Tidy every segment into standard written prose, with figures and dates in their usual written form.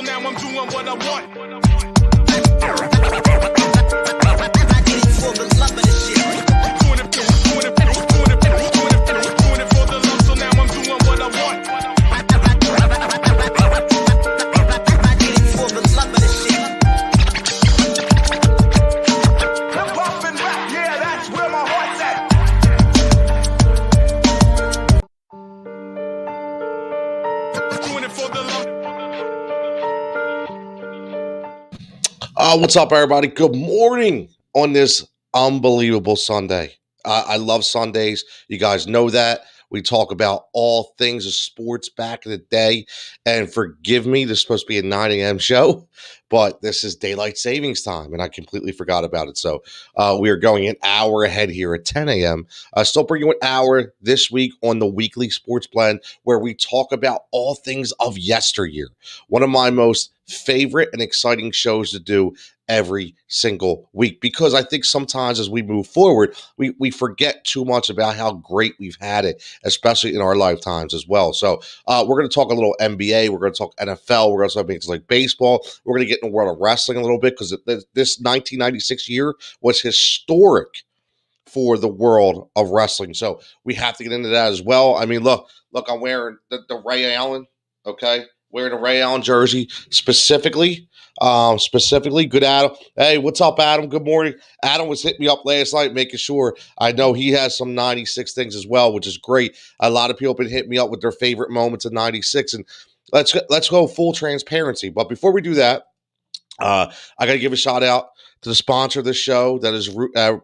so now I'm doing what I want. I did it for the love of the shit. Doing it for the love, so now I'm doing what I want. I did it for the love of the shit. Hip hop and rap, yeah, that's where my heart's at. Doing it for the love. What's up, everybody? Good morning on this unbelievable Sunday. I love Sundays. You guys know that. We talk about all things of sports back in the day. And forgive me, this is supposed to be a 9 a.m. show, but this is daylight savings time, and I completely forgot about it. So we are going an hour ahead here at 10 a.m. Still bringing you an hour this week on the weekly sports blend, where we talk about all things of yesteryear. One of my most favorite and exciting shows to do every single week, because I think sometimes as we move forward, we forget too much about how great we've had it, especially in our lifetimes as well. So we're going to talk a little NBA, we're going to talk NFL, we're going to talk things like baseball, we're going to get in the world of wrestling a little bit, because this 1996 year was historic for the world of wrestling. So we have to get into that as well. I mean, look, I'm wearing the Ray Allen, okay? Wearing a Ray Allen jersey specifically. Good Adam. Hey, what's up, Adam? Good morning. Adam was hitting me up last night, making sure I know he has some 96 things as well, which is great. A lot of people have been hitting me up with their favorite moments of 96, and let's go full transparency. But before we do that, I got to give a shout out to the sponsor of this show, that is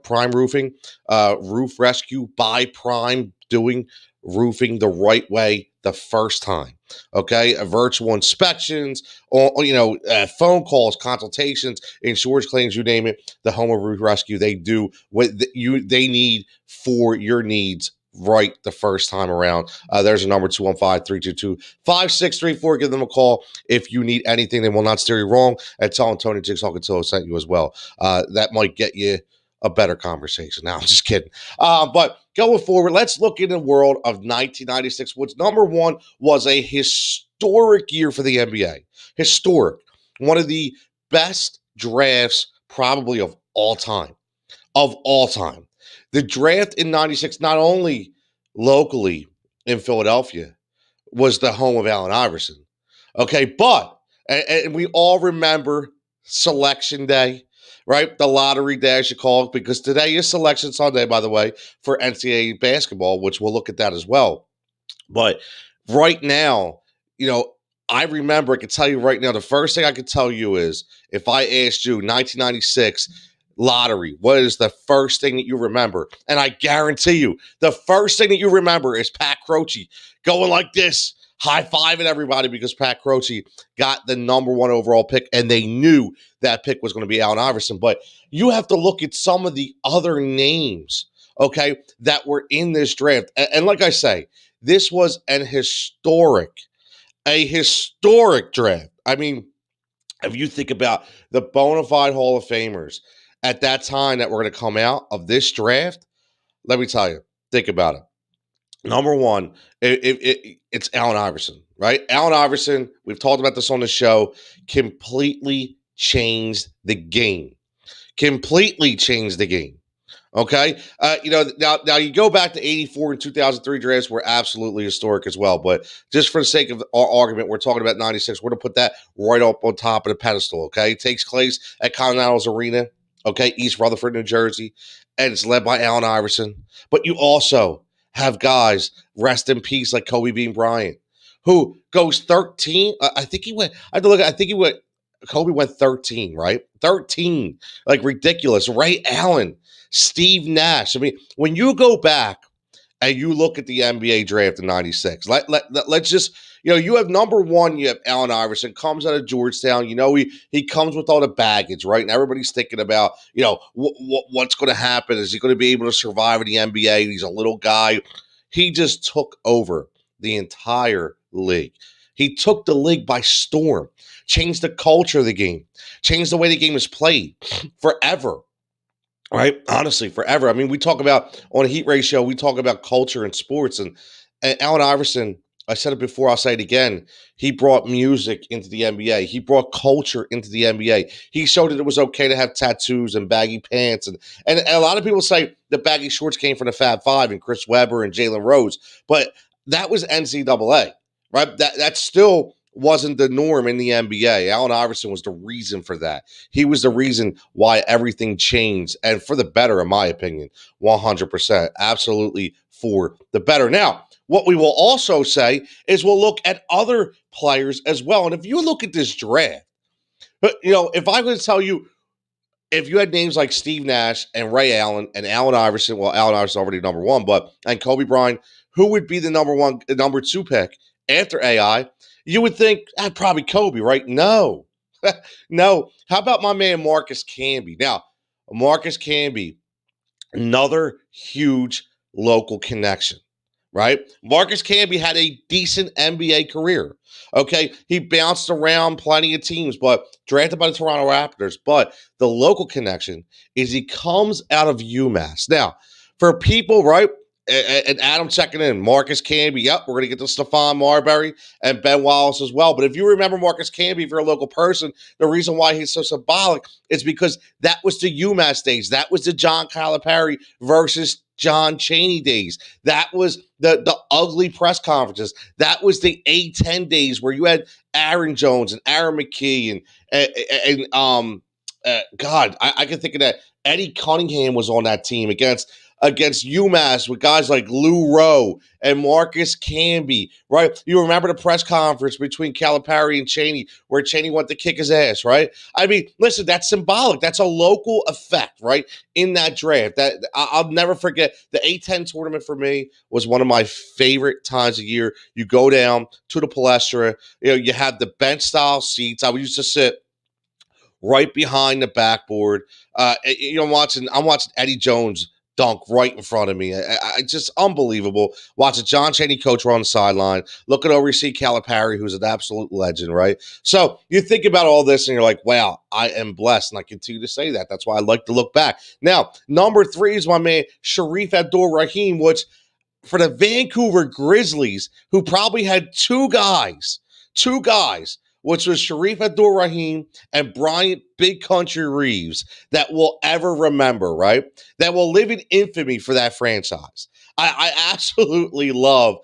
Prime Roofing, Roof Rescue by Prime, doing roofing the right way the first time. Okay, virtual inspections, or phone calls, consultations, insurance claims, you name it. The Home of Roof Rescue, they do what they need for your needs right the first time around. There's a number, 215-322-5634. Give them a call if you need anything. They will not steer you wrong. And tell them Tony Jigsaw Cutillo sent you as well. That might get you a better conversation. Now, I'm just kidding. But going forward, let's look in the world of 1996, which number one was a historic year for the NBA. Historic. One of the best drafts probably of all time. The draft in 96, not only locally in Philadelphia, was the home of Allen Iverson. Okay, but, and we all remember Selection Day, right? The lottery day, I should call it, because today is Selection Sunday, by the way, for NCAA basketball, which we'll look at that as well. But right now, I remember, I can tell you right now, the first thing I can tell you is, if I asked you 1996 lottery, what is the first thing that you remember? And I guarantee you, the first thing that you remember is Pat Croce going like this, high-fiving everybody, because Pat Croce got the number one overall pick, and they knew that pick was going to be Allen Iverson. But you have to look at some of the other names, okay, that were in this draft. And like I say, this was a historic draft. I mean, if you think about the bona fide Hall of Famers at that time that were going to come out of this draft, let me tell you, think about it. Number one, it's Allen Iverson, right? Allen Iverson, we've talked about this on the show, completely changed the game. Okay? Now you go back to 84 and 2003 drafts were absolutely historic as well. But just for the sake of our argument, we're talking about 96. We're going to put that right up on top of the pedestal, okay? It takes place at Continental's Arena, okay, East Rutherford, New Jersey, and it's led by Allen Iverson. But you also have guys, rest in peace, like Kobe Bean Bryant, who goes 13. Kobe went 13, right? 13, like ridiculous. Ray Allen, Steve Nash. I mean, when you go back and you look at the NBA draft in 96, let's just, you have number one, you have Allen Iverson, comes out of Georgetown. He comes with all the baggage, right? And everybody's thinking about, what's going to happen? Is he going to be able to survive in the NBA? He's a little guy. He just took over the entire league. He took the league by storm, changed the culture of the game, changed the way the game is played forever. Right? Honestly, forever. I mean, we talk about, on a Heat Ratio, we talk about culture in sports, and Allen Iverson I said it before, I'll say it again. He brought music into the NBA. He brought culture into the NBA. He showed that it was okay to have tattoos and baggy pants. And a lot of people say the baggy shorts came from the Fab Five and Chris Webber and Jalen Rose, but that was NCAA, right? That still wasn't the norm in the NBA. Allen Iverson was the reason for that. He was the reason why everything changed, and for the better, in my opinion, 100%. Absolutely for the better. Now, what we will also say is we'll look at other players as well. And if you look at this draft, but if I was to tell you, if you had names like Steve Nash and Ray Allen and Allen Iverson, well, Allen Iverson already number one, and Kobe Bryant, who would be the number two pick after AI? You would think probably Kobe, right? No, no. How about my man Marcus Camby? Now, Marcus Camby, another huge local connection, right? Marcus Camby had a decent NBA career. Okay. He bounced around plenty of teams, but drafted by the Toronto Raptors. But the local connection is he comes out of UMass. Now, for people, right? And Adam checking in, Marcus Camby. Yep, we're going to get to Stephon Marbury and Ben Wallace as well. But if you remember Marcus Camby, if you're a local person, the reason why he's so symbolic is because that was the UMass days. That was the John Calipari versus John Chaney days. That was the ugly press conferences. That was the A10 days where you had Aaron Jones and Aaron McKee God, I can think of that. Eddie Cunningham was on that team against UMass with guys like Lou Rowe and Marcus Camby, right? You remember the press conference between Calipari and Chaney where Chaney went to kick his ass, right? I mean, listen, that's symbolic. That's a local effect, right, in that draft. That I'll never forget. The A10 tournament for me was one of my favorite times of year. You go down to the Palestra, you have the bench-style seats. I used to sit right behind the backboard. I'm watching Eddie Jones dunk right in front of me. I just unbelievable. Watching John Chaney coach on the sideline, looking over, you see Calipari, who's an absolute legend, right? So you think about all this and you're like, wow, I am blessed. And I continue to say that. That's why I like to look back. Now, number 3 is my man, Sharif Abdur-Rahim, which for the Vancouver Grizzlies, who probably had two guys, which was Sharif Abdur-Rahim and Bryant Big Country Reeves, that we'll ever remember, right? That will live in infamy for that franchise. I absolutely love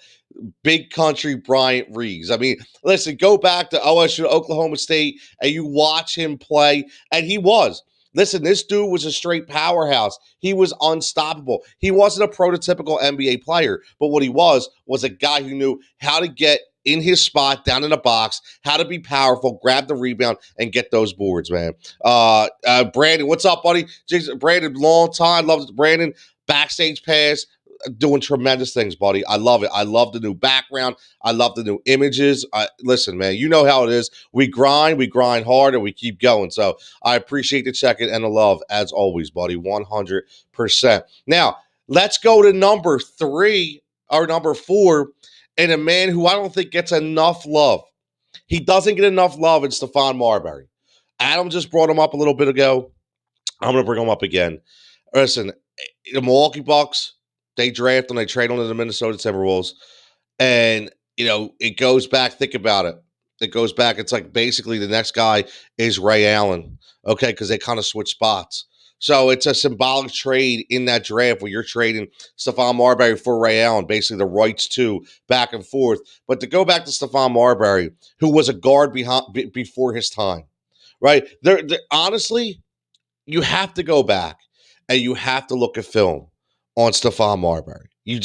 Big Country Bryant Reeves. I mean, listen, go back to OSU, Oklahoma State, and you watch him play, and he was. Listen, this dude was a straight powerhouse. He was unstoppable. He wasn't a prototypical NBA player, but what he was a guy who knew how to get in his spot, down in the box, how to be powerful, grab the rebound, and get those boards, man. Brandon, what's up, buddy? Brandon, long time. Love it. Brandon, backstage pass, doing tremendous things, buddy. I love it. I love the new background. I love the new images. Listen, man, you know how it is. We grind hard, and we keep going. So I appreciate the check-in and the love, as always, buddy, 100%. Now, let's go to number 4, and a man who I don't think gets enough love. He doesn't get enough love in Stephon Marbury. Adam just brought him up a little bit ago. I'm going to bring him up again. Listen, the Milwaukee Bucks, they draft him, they trade him to the Minnesota Timberwolves. And, it goes back, think about it. It goes back, it's like basically the next guy is Ray Allen, okay, because they kind of switch spots. So it's a symbolic trade in that draft where you're trading Stephon Marbury for Ray Allen, basically the rights to back and forth. But to go back to Stephon Marbury, who was a guard before his time, right? Honestly, you have to go back and you have to look at film on Stephon Marbury. You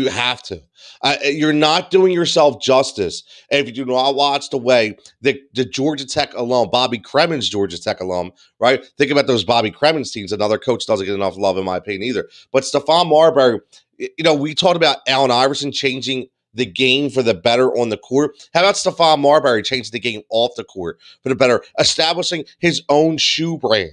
have to. You're not doing yourself justice if you do not watch the way the Georgia Tech alum, Bobby Cremins, Georgia Tech alum, right? Think about those Bobby Cremins teams. Another coach doesn't get enough love, in my opinion, either. But Stephon Marbury, we talked about Allen Iverson changing the game for the better on the court. How about Stephon Marbury changing the game off the court for the better, establishing his own shoe brand,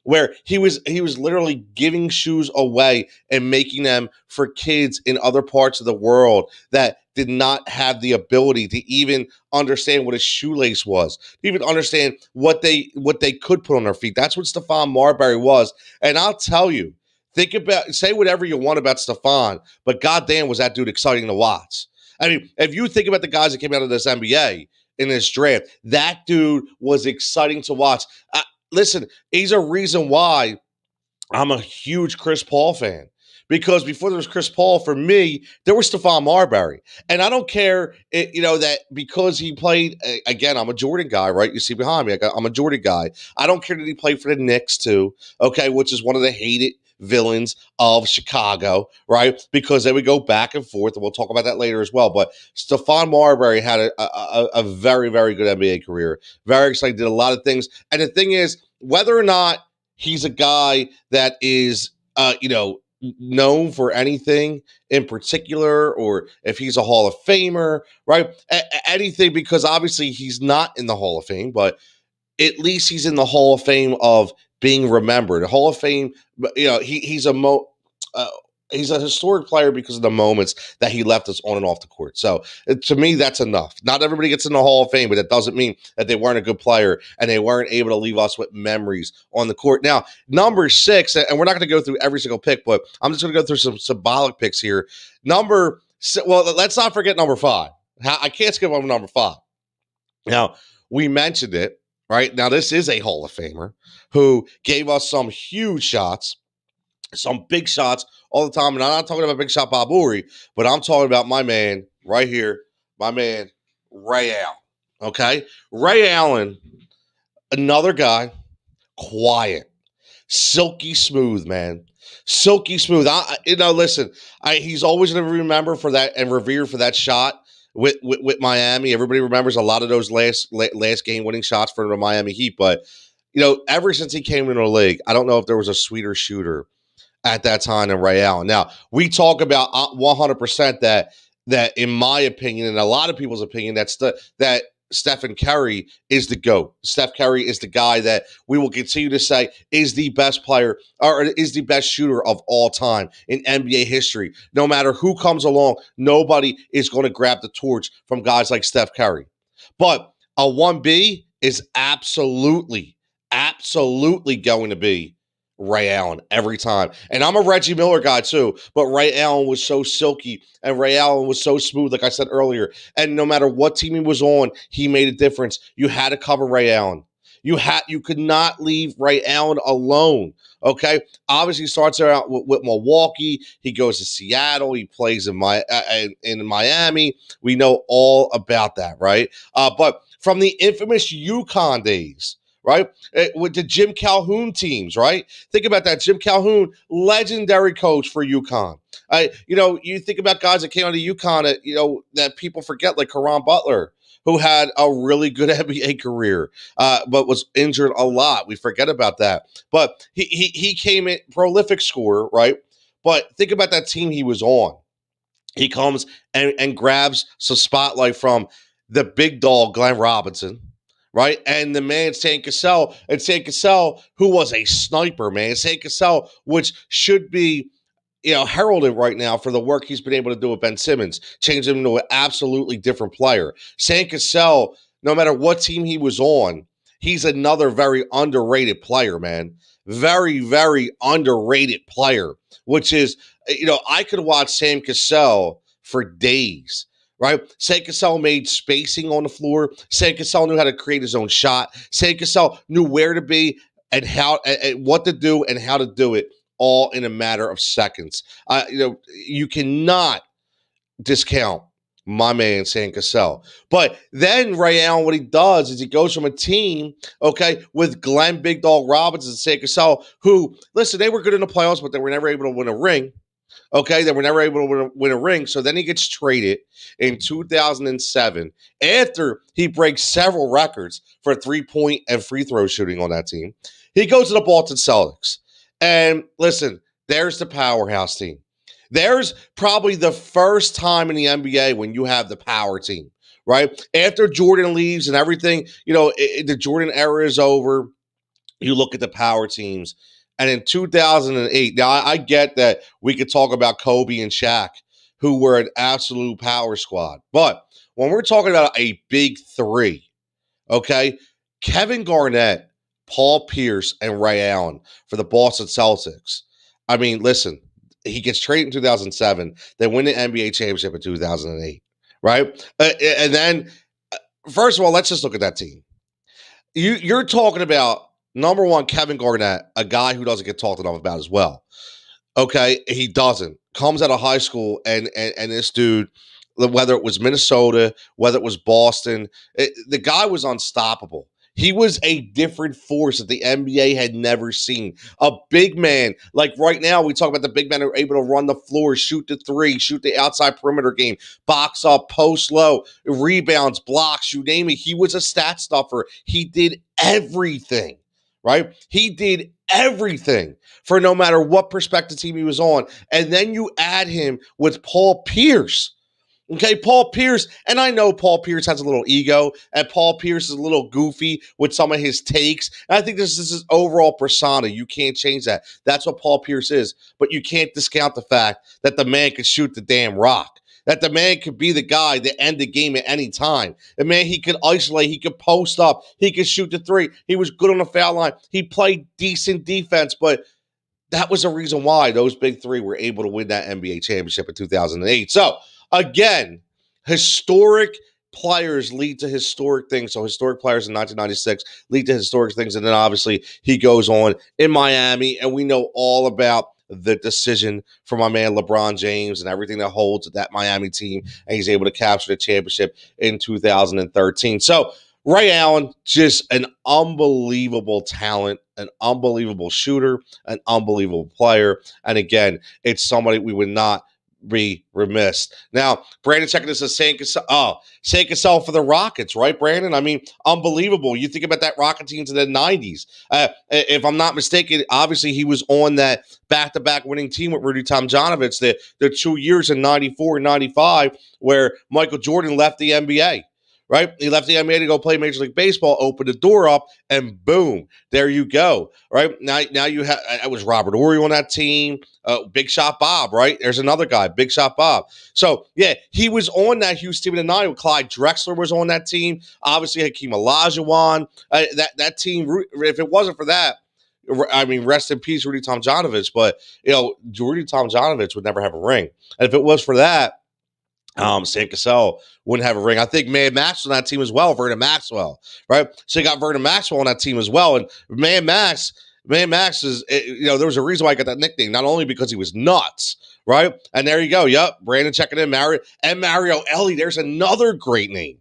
where he was literally giving shoes away and making them for kids in other parts of the world that did not have the ability to even understand what a shoelace was, to even understand what they could put on their feet. That's what Stephon Marbury was. And I'll tell you, say whatever you want about Stephon, but goddamn was that dude exciting to watch. I mean, if you think about the guys that came out of this NBA in this draft, that dude was exciting to watch. Listen, he's a reason why I'm a huge Chris Paul fan. Because before there was Chris Paul, for me, there was Stephon Marbury. And I don't care, that because he played, again, I'm a Jordan guy, right? You see behind me, I'm a Jordan guy. I don't care that he played for the Knicks too, okay, which is one of the hated villains of Chicago, right? Because they would go back and forth, and we'll talk about that later as well. But Stephon Marbury had a very, very good NBA career. Very exciting, did a lot of things. And the thing is, whether or not he's a guy that is, known for anything in particular, or if he's a Hall of Famer, right? Anything, because obviously he's not in the Hall of Fame, but at least he's in the Hall of Fame of being remembered. The Hall of Fame, he's he's a historic player because of the moments that he left us on and off the court. So to me, that's enough. Not everybody gets in the Hall of Fame, but that doesn't mean that they weren't a good player and they weren't able to leave us with memories on the court. Now, number 6, and we're not going to go through every single pick, but I'm just going to go through some symbolic picks here. Let's not forget number 5. I can't skip over number 5. Now, we mentioned it, right? Now, this is a Hall of Famer who gave us some huge shots, some big shots all the time. And I'm not talking about Big Shot Bob Uri, but I'm talking about my man right here, my man Ray Allen. Okay? Ray Allen, another guy, quiet, silky smooth, man. Silky smooth. Listen, he's always going to remember for that and revered for that shot with Miami. Everybody remembers a lot of those last game winning shots for the Miami Heat. But, ever since he came into the league, I don't know if there was a sweeter shooter at that time than Ray Allen. Now, we talk about 100% that in my opinion, and a lot of people's opinion, that Stephen Curry is the GOAT. Steph Curry is the guy that we will continue to say is the best player or is the best shooter of all time in NBA history. No matter who comes along, nobody is going to grab the torch from guys like Steph Curry. But a 1B is absolutely going to be Ray Allen every time. And I'm a Reggie Miller guy too, but Ray Allen was so silky and Ray Allen was so smooth, like I said earlier. And no matter what team he was on, he made a difference. You had to cover Ray Allen. You could not leave Ray Allen alone. Okay. Obviously, he starts out with Milwaukee. He goes to Seattle. He plays in Miami. We know all about that, right? But from the infamous UConn days, right? With the Jim Calhoun teams, right? Think about that. Jim Calhoun, legendary coach for UConn. You think about guys that came out of UConn that people forget, like Caron Butler, who had a really good NBA career, but was injured a lot. We forget about that. But he came in prolific scorer, right? But think about that team he was on. He comes and grabs some spotlight from the big dog, Glenn Robinson, right? And the man, Sam Cassell, who was a sniper, man. Sam Cassell, which should be, heralded right now for the work he's been able to do with Ben Simmons, change him into an absolutely different player. Sam Cassell, no matter what team he was on, he's another very underrated player, man. Very, very underrated player, which is, I could watch Sam Cassell for days. Right? Sam Cassell made spacing on the floor. Sam Cassell knew how to create his own shot. Sam Cassell knew where to be and how and what to do and how to do it all in a matter of seconds. You cannot discount my man Sam Cassell. But then Ray Allen, what he does is he goes from a team, okay, with Glenn Big Dog Robinson and Sam Cassell, who, listen, they were good in the playoffs, but they were never able to win a ring. Okay, they were never able to win a ring. So then he gets traded in 2007 after he breaks several records for 3-point and free throw shooting on that team. He goes to the Boston Celtics. And listen, there's the powerhouse team. There's probably the first time in the NBA when you have the power team, right? After Jordan leaves and everything, the Jordan era is over. You look at the power teams. And in 2008, now I get that we could talk about Kobe and Shaq, who were an absolute power squad. But when we're talking about a big three, okay, Kevin Garnett, Paul Pierce, and Ray Allen for the Boston Celtics. I mean, listen, he gets traded in 2007. They win the NBA championship in 2008, right? And then, first of all, let's just look at that team. You're talking about number one, Kevin Garnett, a guy who doesn't get talked enough about as well. Okay, he doesn't. Comes out of high school, and this dude, whether it was Minnesota, whether it was Boston, the guy was unstoppable. He was a different force that the NBA had never seen. A big man, like right now, we talk about the big men who are able to run the floor, shoot the three, shoot the outside perimeter game, box up, post low, rebounds, blocks, you name it. He was a stat stuffer. He did everything, right? He did everything for no matter what perspective team he was on. And then you add him with Paul Pierce. Okay, Paul Pierce, and I know Paul Pierce has a little ego, and Paul Pierce is a little goofy with some of his takes. And I think this is his overall persona. You can't change that. That's what Paul Pierce is. But you can't discount the fact that the man could shoot the damn rock. That the man could be the guy that end the game at any time. The man, he could isolate, he could post up, he could shoot the three. He was good on the foul line. He played decent defense, but that was the reason why those big three were able to win that NBA championship in 2008. So, again, historic players lead to historic things. So, historic players in 1996 lead to historic things. And then, obviously, he goes on in Miami, and we know all about the decision for my man LeBron James and everything that holds that Miami team, and he's able to capture the championship in 2013. So, Ray Allen, just an unbelievable talent, an unbelievable shooter, an unbelievable player. And again, it's somebody we would not be remiss. Now, Brandon checking this as San Cassell for the Rockets, right, Brandon? I mean, unbelievable. You think about that Rocket team to the 90s. If I'm not mistaken, obviously he was on that back-to-back winning team with Rudy Tomjanovich, the 2 years in 94 and 95 where Michael Jordan left the NBA. Right? He left the NBA to go play Major League Baseball, opened the door up, and boom, there you go. Right? Now you have, it was Robert Horry on that team, Big Shot Bob, right? There's another guy, Big Shot Bob. So, yeah, he was on that Houston team in the 90s. Clyde Drexler was on that team. Obviously, Hakeem Olajuwon. That team, if it wasn't for that, I mean, rest in peace, Rudy Tomjanovich, but, Rudy Tomjanovich would never have a ring. And if it was for that, San Cassell wouldn't have a ring. I think Mad Max on that team as well, Vernon Maxwell, right? So you got Vernon Maxwell on that team as well. And Mad Max is, there was a reason why I got that nickname, not only because he was nuts, right? And there you go. Yep. Brandon checking in. Mario Ellie. There's another great name.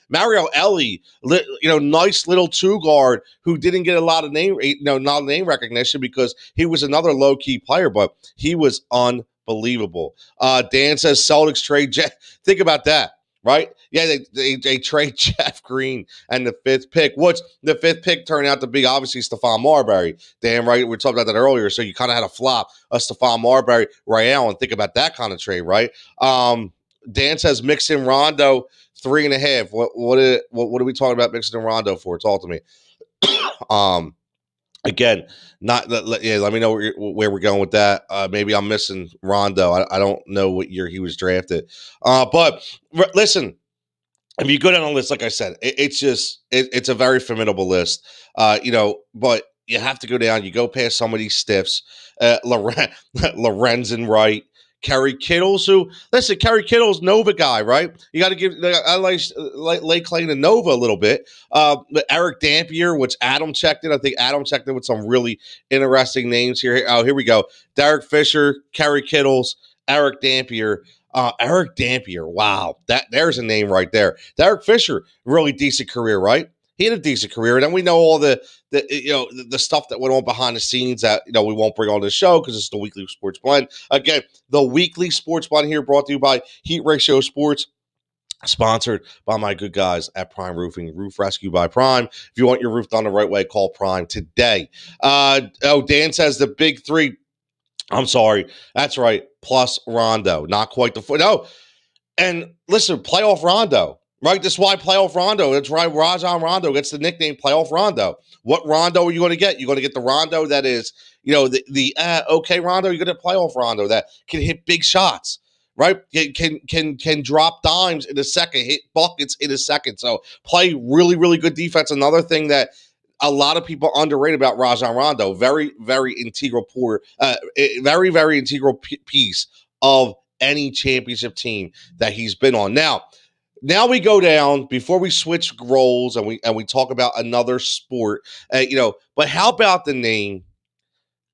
Mario Ellie, nice little two guard who didn't get a lot of name recognition because he was another low key player, but he was unbelievable. Dan says Celtics trade Jeff. Think about that, right? Yeah, they trade Jeff Green and the fifth pick. Which the fifth pick turned out to be obviously Stephon Marbury. Damn right, we were talking about that earlier. So you kind of had a flop of Stephon Marbury, Ray Allen. Think about that kind of trade, right? Dan says mix in Rondo 3.5. What are we talking about mixing in Rondo for? Talk to me. Again, let me know where we're going with that. Maybe I'm missing Rondo. I don't know what year he was drafted. But listen, if you go down the list, like I said, it's a very formidable list. But you have to go down. You go past some of these stiffs. Lorenzen Wright. Kerry Kittles, Kerry Kittles, Nova guy, right? You got to give, I lay claim to Nova a little bit. But Eric Dampier, which Adam checked in. I think Adam checked in with some really interesting names here. Oh, here we go. Derek Fisher, Kerry Kittles, Eric Dampier. Eric Dampier, wow. There's a name right there. Derek Fisher, really decent career, right? He had a decent career. And then we know all the stuff that went on behind the scenes that, we won't bring on the show because it's the Weekly Sports Blend. Again, the Weekly Sports Blend here brought to you by Heat Ratio Sports, sponsored by my good guys at Prime Roofing, Roof Rescue by Prime. If you want your roof done the right way, call Prime today. Dan says the big three. I'm sorry. That's right. Plus Rondo. Not quite the foot. No. And listen, playoff Rondo. Right, that's why playoff Rondo. That's why Rajon Rondo gets the nickname playoff Rondo. What Rondo are you going to get? You're going to get the Rondo that is, okay Rondo. You're going to playoff Rondo that can hit big shots, right? Can drop dimes in a second, hit buckets in a second. So play really, really good defense. Another thing that a lot of people underrate about Rajon Rondo. Very, very integral piece of any championship team that he's been on. Now, Now we go down before we switch roles and we talk about another sport. But how about the name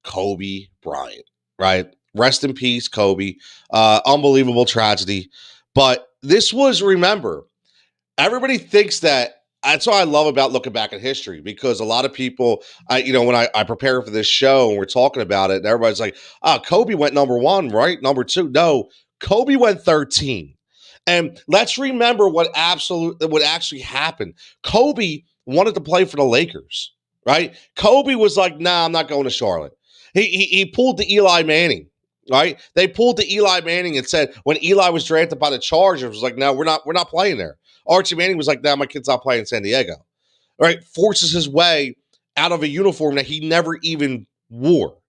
Kobe Bryant? Right, rest in peace, Kobe. Unbelievable tragedy. But this was, remember, everybody thinks that. That's what I love about looking back at history, because a lot of people, when I prepare for this show and we're talking about it, and everybody's like, Kobe went number one, right? Number two. No, Kobe went 13. And let's remember what actually happened. Kobe wanted to play for the Lakers, right? Kobe was like, nah, I'm not going to Charlotte. He pulled the Eli Manning. Right? They pulled the Eli Manning and said, when Eli was drafted by the Chargers, it was like, no, we're not playing there. Archie Manning was like, nah, my kid's not playing in San Diego. Right? Forces his way out of a uniform that he never even wore.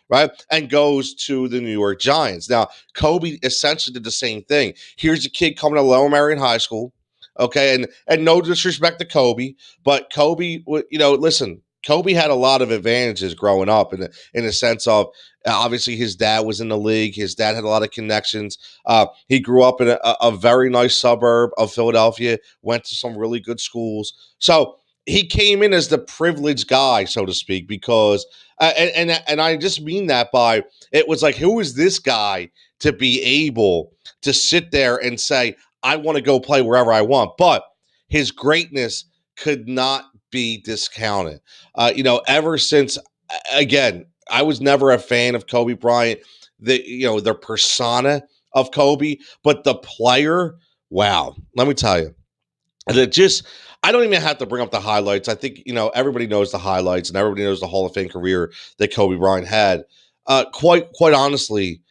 Right? And goes to the New York Giants. Now, Kobe essentially did the same thing. Here's a kid coming to Lower Merion High School. Okay. And no disrespect to Kobe, but Kobe, listen, Kobe had a lot of advantages growing up in the sense of, obviously his dad was in the league. His dad had a lot of connections. He grew up in a very nice suburb of Philadelphia, went to some really good schools. So he came in as the privileged guy, so to speak, because and I just mean that by, it was like, who is this guy to be able to sit there and say, I want to go play wherever I want? But his greatness could not be discounted. Ever since, again, I was never a fan of Kobe Bryant, the persona of Kobe, but the player, wow, let me tell you, that just, I don't even have to bring up the highlights. I think, everybody knows the highlights and everybody knows the Hall of Fame career that Kobe Bryant had. Quite honestly,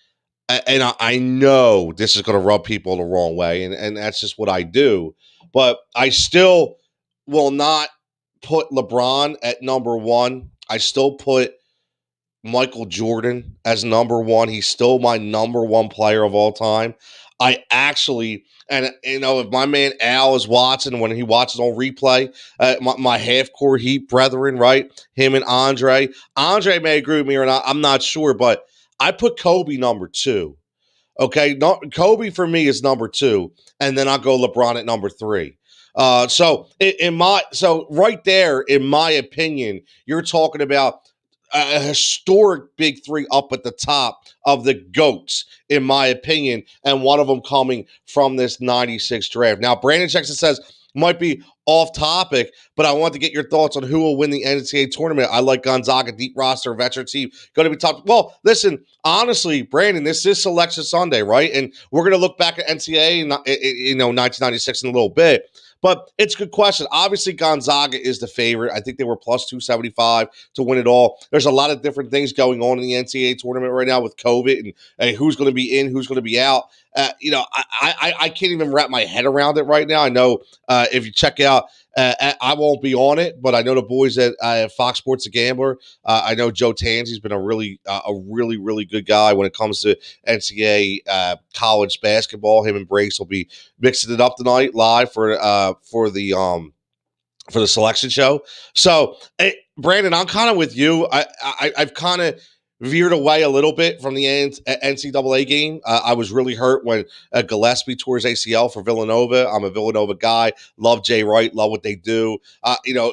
and I know this is going to rub people the wrong way, and that's just what I do. But I still will not put LeBron at number one. I still put Michael Jordan as number one. He's still my number one player of all time. I actually, and if my man Al is watching, when he watches on replay, my half court Heat brethren, right? Him and Andre. Andre may agree with me or not. I'm not sure, but I put Kobe number two. Okay, Kobe for me is number two, and then I'll go LeBron at number three. So right there, in my opinion, you're talking about a historic big three up at the top of the GOATs, in my opinion, and one of them coming from this 96 draft. Now, Brandon Jackson says, might be off topic, but I want to get your thoughts on who will win the NCAA tournament. I like Gonzaga, deep roster, veteran team, going to be top. Well, listen, honestly, Brandon, this is Selection Sunday, right? And we're going to look back at NCAA, 1996 in a little bit. But it's a good question. Obviously, Gonzaga is the favorite. I think they were plus 275 to win it all. There's a lot of different things going on in the NCAA tournament right now with COVID and who's going to be in, who's going to be out. I can't even wrap my head around it right now. I know if you check out, I won't be on it, but I know the boys at Fox Sports The Gambler. I know Joe Tanzi's been a really, really good guy when it comes to NCAA college basketball. Him and Brace will be mixing it up tonight live for the selection show. So, Brandon, I'm kind of with you. I've kind of veered away a little bit from the NCAA game. I was really hurt when Gillespie tore his ACL for Villanova. I'm a Villanova guy. Love Jay Wright. Love what they do.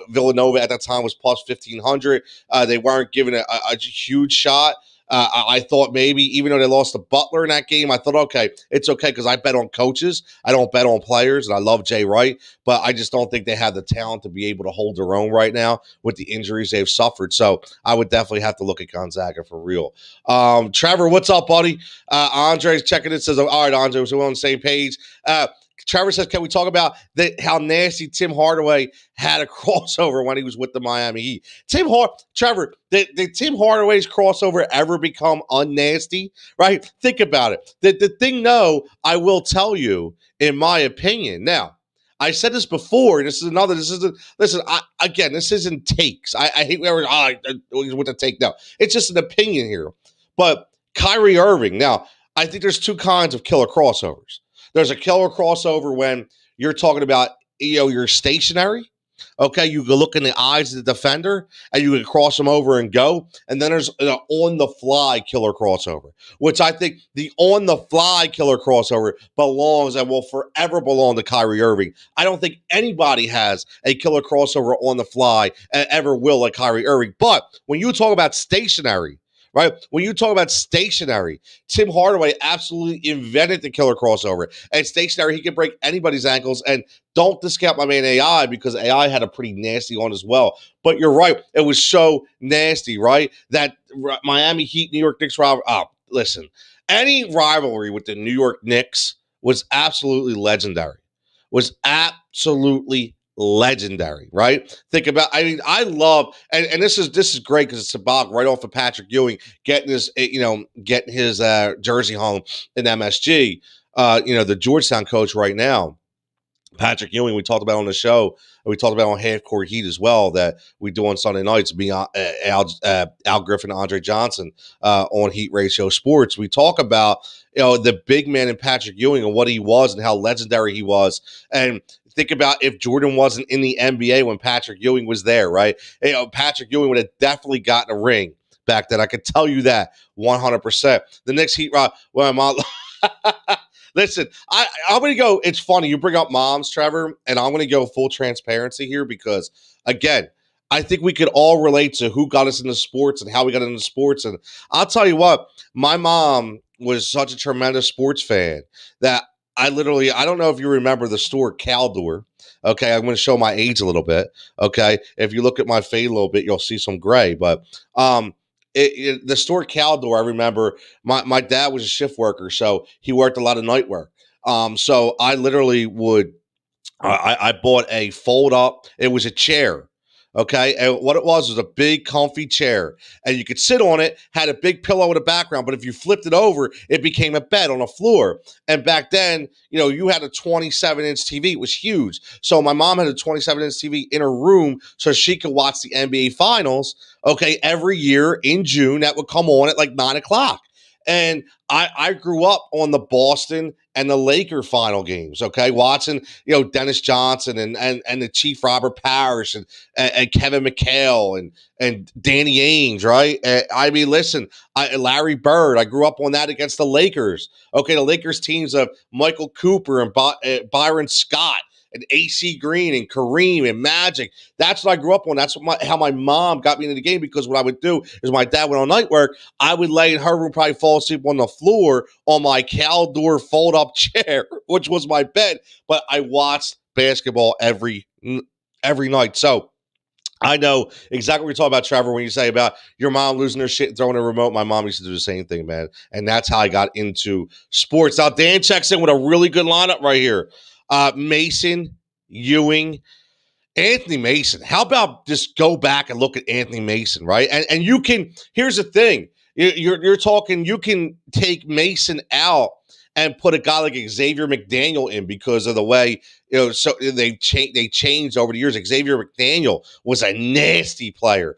Villanova at that time was plus 1,500. They weren't given a huge shot. I thought maybe, even though they lost to Butler in that game, I thought, okay, it's okay, because I bet on coaches. I don't bet on players, and I love Jay Wright, but I just don't think they have the talent to be able to hold their own right now with the injuries they've suffered. So I would definitely have to look at Gonzaga for real. Trevor, what's up, buddy? Andre's checking it, says, all right, Andre, so we're on the same page. Trevor says, can we talk about how nasty Tim Hardaway had a crossover when he was with the Miami Heat? Trevor, did Tim Hardaway's crossover ever become unnasty? Right? Think about it. The thing, no, I will tell you, in my opinion. Now, I said this before. This isn't takes. I hate whoever with the take. No, it's just an opinion here. But Kyrie Irving. Now, I think there's two kinds of killer crossovers. There's a killer crossover when you're talking about, you're stationary, Okay, you can look in the eyes of the defender and you can cross them over and go. And then there's an on the fly killer crossover, which I think the on the fly killer crossover belongs and will forever belong to Kyrie Irving. I don't think anybody has a killer crossover on the fly and ever will like Kyrie Irving. But when you talk about stationary, right? When you talk about stationary, Tim Hardaway absolutely invented the killer crossover. And stationary, he can break anybody's ankles. And don't discount my man AI because AI had a pretty nasty one as well. But you're right. It was so nasty, right? That Miami Heat, New York Knicks rivalry. Oh, listen, any rivalry with the New York Knicks was absolutely legendary. Was absolutely legendary, right? Think about, I mean, I love, and this is great because it's symbolic right off of Patrick Ewing getting his, getting his jersey home in MSG. The Georgetown coach right now, Patrick Ewing, we talked about on the show, and we talked about on Half Court Heat as well that we do on Sunday nights, being Al Griffin, Andre Johnson on Heat Ratio Sports. We talk about the big man in Patrick Ewing and what he was and how legendary he was, and think about if Jordan wasn't in the NBA when Patrick Ewing was there, right? Patrick Ewing would have definitely gotten a ring back then. I could tell you that 100%. The Knicks Heat, well, I'm listen, I'm going to go. It's funny. You bring up moms, Trevor, and I'm going to go full transparency here because, again, I think we could all relate to who got us into sports and how we got into sports. And I'll tell you what, my mom was such a tremendous sports fan that I don't know if you remember the store Caldor. Okay, I'm going to show my age a little bit. Okay, if you look at my fade a little bit, you'll see some gray. But the store Caldor, I remember my dad was a shift worker, so he worked a lot of night work. So I literally would, I bought a fold up. It was a chair. Okay. And what it was a big comfy chair and you could sit on it, had a big pillow in the background. But if you flipped it over, it became a bed on a floor. And back then, you had a 27-inch TV. It was huge. So my mom had a 27-inch TV in her room so she could watch the NBA finals. Okay. Every year in June, that would come on at like 9 o'clock. And I grew up on the Boston and the Laker final games, okay? Watching, Dennis Johnson and the Chief Robert Parrish and Kevin McHale and Danny Ainge, right? I mean, listen, Larry Bird, I grew up on that against the Lakers. Okay, the Lakers teams of Michael Cooper and Byron Scott and AC Green and Kareem and Magic. That's what I grew up on. That's how my mom got me into the game because what I would do is my dad went on night work. I would lay in her room, probably fall asleep on the floor on my Caldor fold-up chair, which was my bed. But I watched basketball every night. So I know exactly what you're talking about, Trevor, when you say about your mom losing her shit and throwing a remote. My mom used to do the same thing, man. And that's how I got into sports. Now, Dan checks in with a really good lineup right here. Mason, Ewing, Anthony Mason. How about just go back and look at Anthony Mason, right? And you can, here's the thing. You're talking, you can take Mason out and put a guy like Xavier McDaniel in because of the way, so they changed over the years. Xavier McDaniel was a nasty player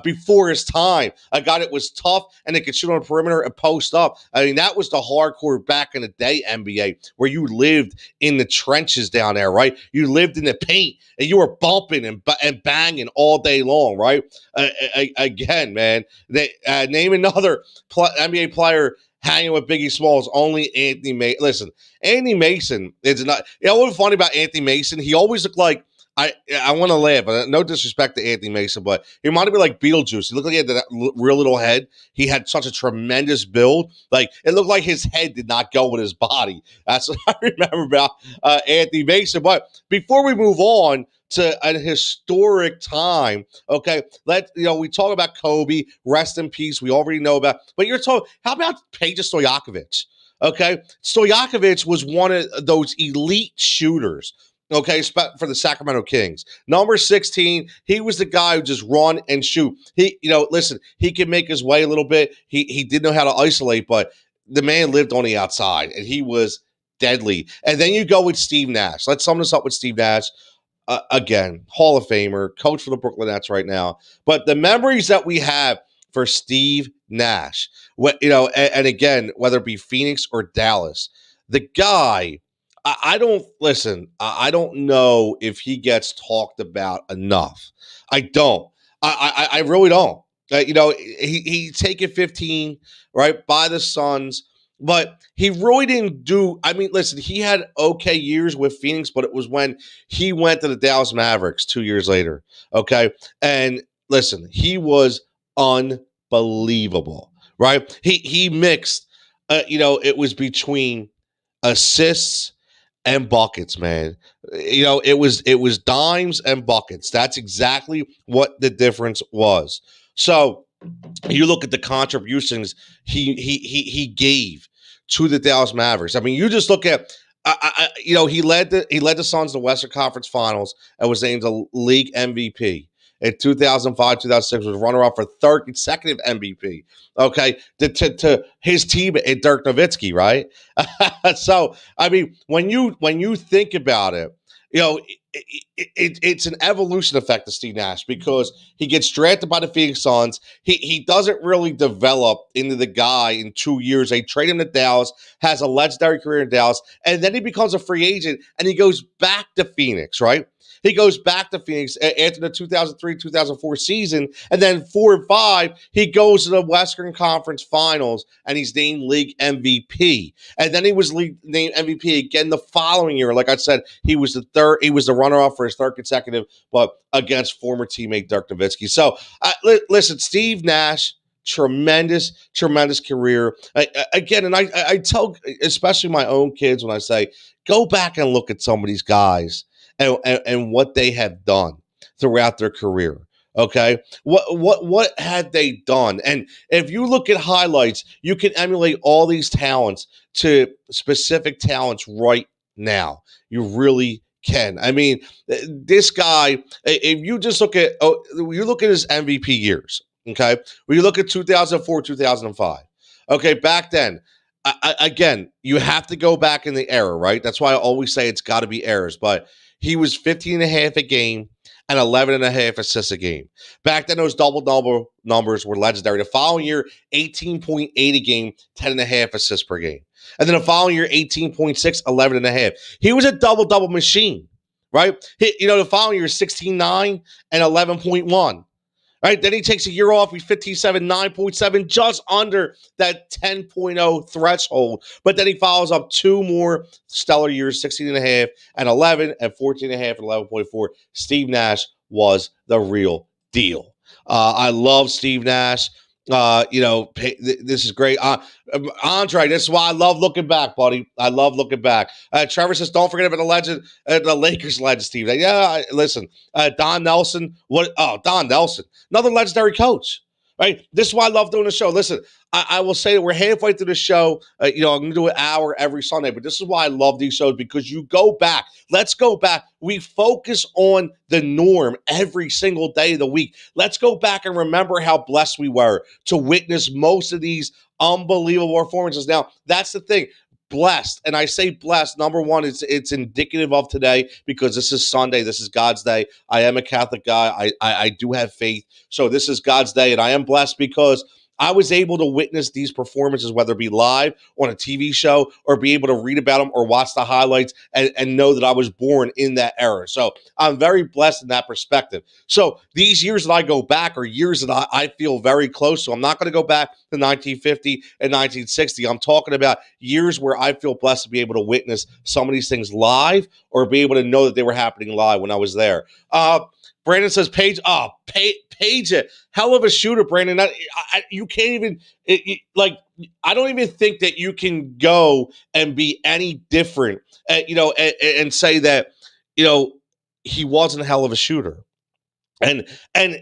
before his time. A guy that was tough and that could shoot on the perimeter and post up. I mean, that was the hardcore back in the day NBA where you lived in the trenches down there, right? You lived in the paint and you were bumping and banging all day long, right? Again, man, name another NBA player hanging with Biggie Smalls, only Anthony Mason. Listen, Anthony Mason is not. What's funny about Anthony Mason? He always looked like I want to laugh, but no disrespect to Anthony Mason, but he reminded me like Beetlejuice. He looked like he had that real little head. He had such a tremendous build. Like it looked like his head did not go with his body. That's what I remember about Anthony Mason. But before we move on to a historic time, okay, we talk about Kobe, rest in peace. We already know about, but you're talking, how about Peja Stojakovic? Okay, Stojakovic was one of those elite shooters. Okay, for the Sacramento Kings. Number 16, he was the guy who just run and shoot. He, listen, he could make his way a little bit. He didn't know how to isolate, but the man lived on the outside, and he was deadly. And then you go with Steve Nash. Let's sum this up with Steve Nash. Again, Hall of Famer, coach for the Brooklyn Nets right now. But the memories that we have for Steve Nash, and again, whether it be Phoenix or Dallas, the guy, I don't listen. I don't know if he gets talked about enough. I don't. I really don't. He taken 15 right by the Suns, but he really didn't do. I mean, listen, he had okay years with Phoenix, but it was when he went to the Dallas Mavericks 2 years later. Okay, and listen, he was unbelievable. Right? He mixed. It was between assists and buckets, man. It was dimes and buckets. That's exactly what the difference was. So you look at the contributions he gave to the Dallas Mavericks. I mean, you just look at he led the Suns to the Western Conference Finals and was named a league MVP. In 2005, 2006, was runner-up for third consecutive MVP. Okay, to his team and Dirk Nowitzki, right? So, I mean, when you think about it, you know, it's an evolution effect of Steve Nash because he gets drafted by the Phoenix Suns. He doesn't really develop into the guy in 2 years. They trade him to Dallas, has a legendary career in Dallas, and then he becomes a free agent and he goes back to Phoenix, right? He goes back to Phoenix after the 2003-2004 season, and then 4 and 5, he goes to the Western Conference Finals, and he's named league MVP. And then he was named MVP again the following year. Like I said, he was the runner-up for his third consecutive, but against former teammate Dirk Nowitzki. So, listen, Steve Nash, tremendous career. Again, and I tell especially my own kids when I say, go back and look at some of these guys and what they have done throughout their career. Okay, what had they done? And if you look at highlights, you can emulate all these talents to specific talents right now. You really can. I mean, this guy. If you just look at his MVP years. Okay, when you look at 2004, 2005. Okay, back then. Again, you have to go back in the era, right? That's why I always say it's got to be errors. But he was 15 and a half a game and 11 and a half assists a game. Back then, those double numbers were legendary. The following year, 18.8 a game, 10 and a half assists per game. And then the following year, 18.6, 11 and a half. He was a double machine, right? The following year, 16.9 and 11.1. Right, then he takes a year off. He's 57, 9.7, just under that 10.0 threshold. But then he follows up two more stellar years, 16 and a half and 11 and 14 and a half and 11.4. Steve Nash was the real deal. I love Steve Nash. This is great. Andre, this is why I love looking back, buddy. I love looking back. Trevor says, don't forget about the legend, the Lakers legend, Steve. Listen, Don Nelson. Don Nelson, another legendary coach, right? This is why I love doing the show. Listen, I will say that we're halfway through the show. I'm going to do an hour every Sunday, but this is why I love these shows because you go back. Let's go back. We focus on the norm every single day of the week. Let's go back and remember how blessed we were to witness most of these unbelievable performances. Now, that's the thing. Blessed, and I say blessed. Number one, it's indicative of today because this is Sunday. This is God's day. I am a Catholic guy. I do have faith, so this is God's day, and I am blessed because I was able to witness these performances, whether it be live on a TV show or be able to read about them or watch the highlights and know that I was born in that era. So I'm very blessed in that perspective. So these years that I go back are years that I feel very close to. I'm not going to go back to 1950 and 1960. I'm talking about years where I feel blessed to be able to witness some of these things live or be able to know that they were happening live when I was there. Brandon says, Paige, Paige, hell of a shooter, Brandon. You can't even, I don't even think that you can go and be any different, and say that, he wasn't a hell of a shooter. And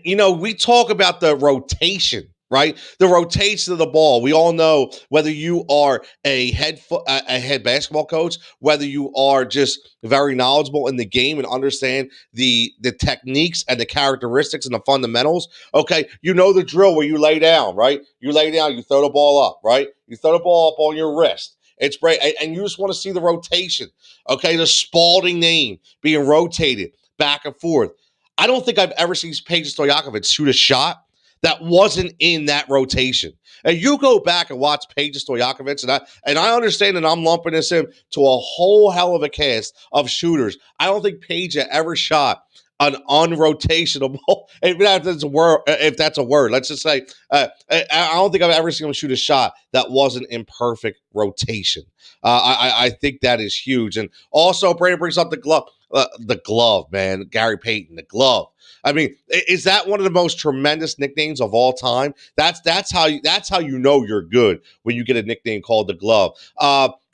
we talk about the rotation, right? The rotation of the ball. We all know whether you are a head basketball coach, whether you are just very knowledgeable in the game and understand the techniques and the characteristics and the fundamentals. Okay, you know the drill where you lay down, right? You lay down, you throw the ball up, right? You throw the ball up on your wrist. It's great, and you just want to see the rotation. Okay, the Spalding name being rotated back and forth. I don't think I've ever seen Peja Stojakovic shoot a shot that wasn't in that rotation. And you go back and watch Paige Stojakovic, and I understand that I'm lumping this in to a whole hell of a cast of shooters. I don't think Paige had ever shot an unrotational ball, if that's a word. Let's just say I don't think I've ever seen him shoot a shot that wasn't in perfect rotation. I think that is huge. And also, Brandon brings up the glove, man. Gary Payton, the glove. I mean, is that one of the most tremendous nicknames of all time? That's how you know you're good, when you get a nickname called the glove.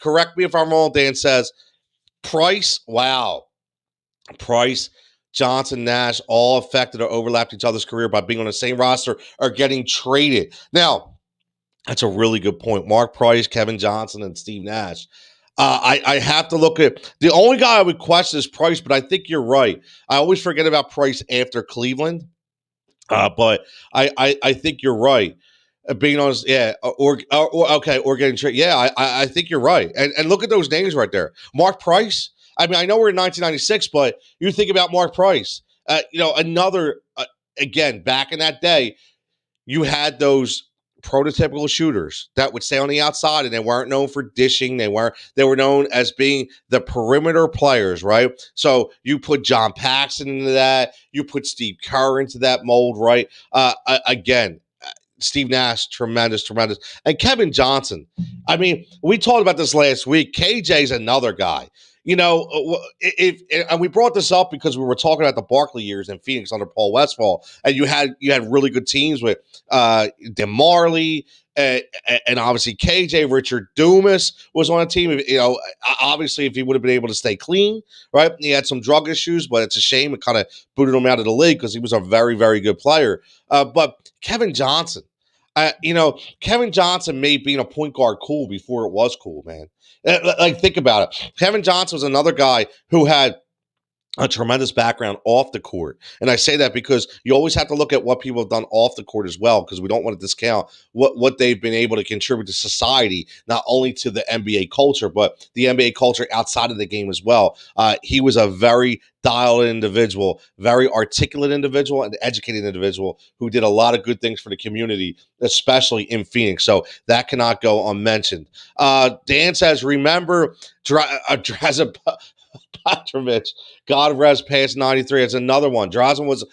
Correct me if I'm wrong. Dan says Price. Wow, Price, Johnson, Nash, all affected or overlapped each other's career by being on the same roster or getting traded. Now, that's a really good point. Mark Price, Kevin Johnson, and Steve Nash. I have to look at the only guy I would question is Price, but I think you're right. I always forget about Price after Cleveland, but I think you're right. Being honest, yeah, or getting traded. Yeah, I think you're right. And look at those names right there. Mark Price. I mean, I know we're in 1996, but you think about Mark Price. Another again back in that day, you had those prototypical shooters that would stay on the outside, and they weren't known for dishing. They were known as being the perimeter players, right? So you put John Paxson into that, you put Steve Kerr into that mold, right? Again, Steve Nash, tremendous. And Kevin Johnson. I mean, we talked about this last week. KJ's another guy. And we brought this up because we were talking about the Barkley years in Phoenix under Paul Westphal, and you had really good teams with DeMarley and obviously KJ. Richard Dumas was on a team. Obviously, if he would have been able to stay clean, right? He had some drug issues, but it's a shame it kind of booted him out of the league because he was a very, very good player. But Kevin Johnson. Kevin Johnson made being a point guard cool before it was cool, man. Like, think about it. Kevin Johnson was another guy who had a tremendous background off the court. And I say that because you always have to look at what people have done off the court as well, because we don't want to discount what they've been able to contribute to society, not only to the NBA culture, but the NBA culture outside of the game as well. He was a very dialed individual, very articulate individual, and educated individual who did a lot of good things for the community, especially in Phoenix. So that cannot go unmentioned. Dan says, remember Drazen Petrovic, God rest past 93. It's another one. Drazen was,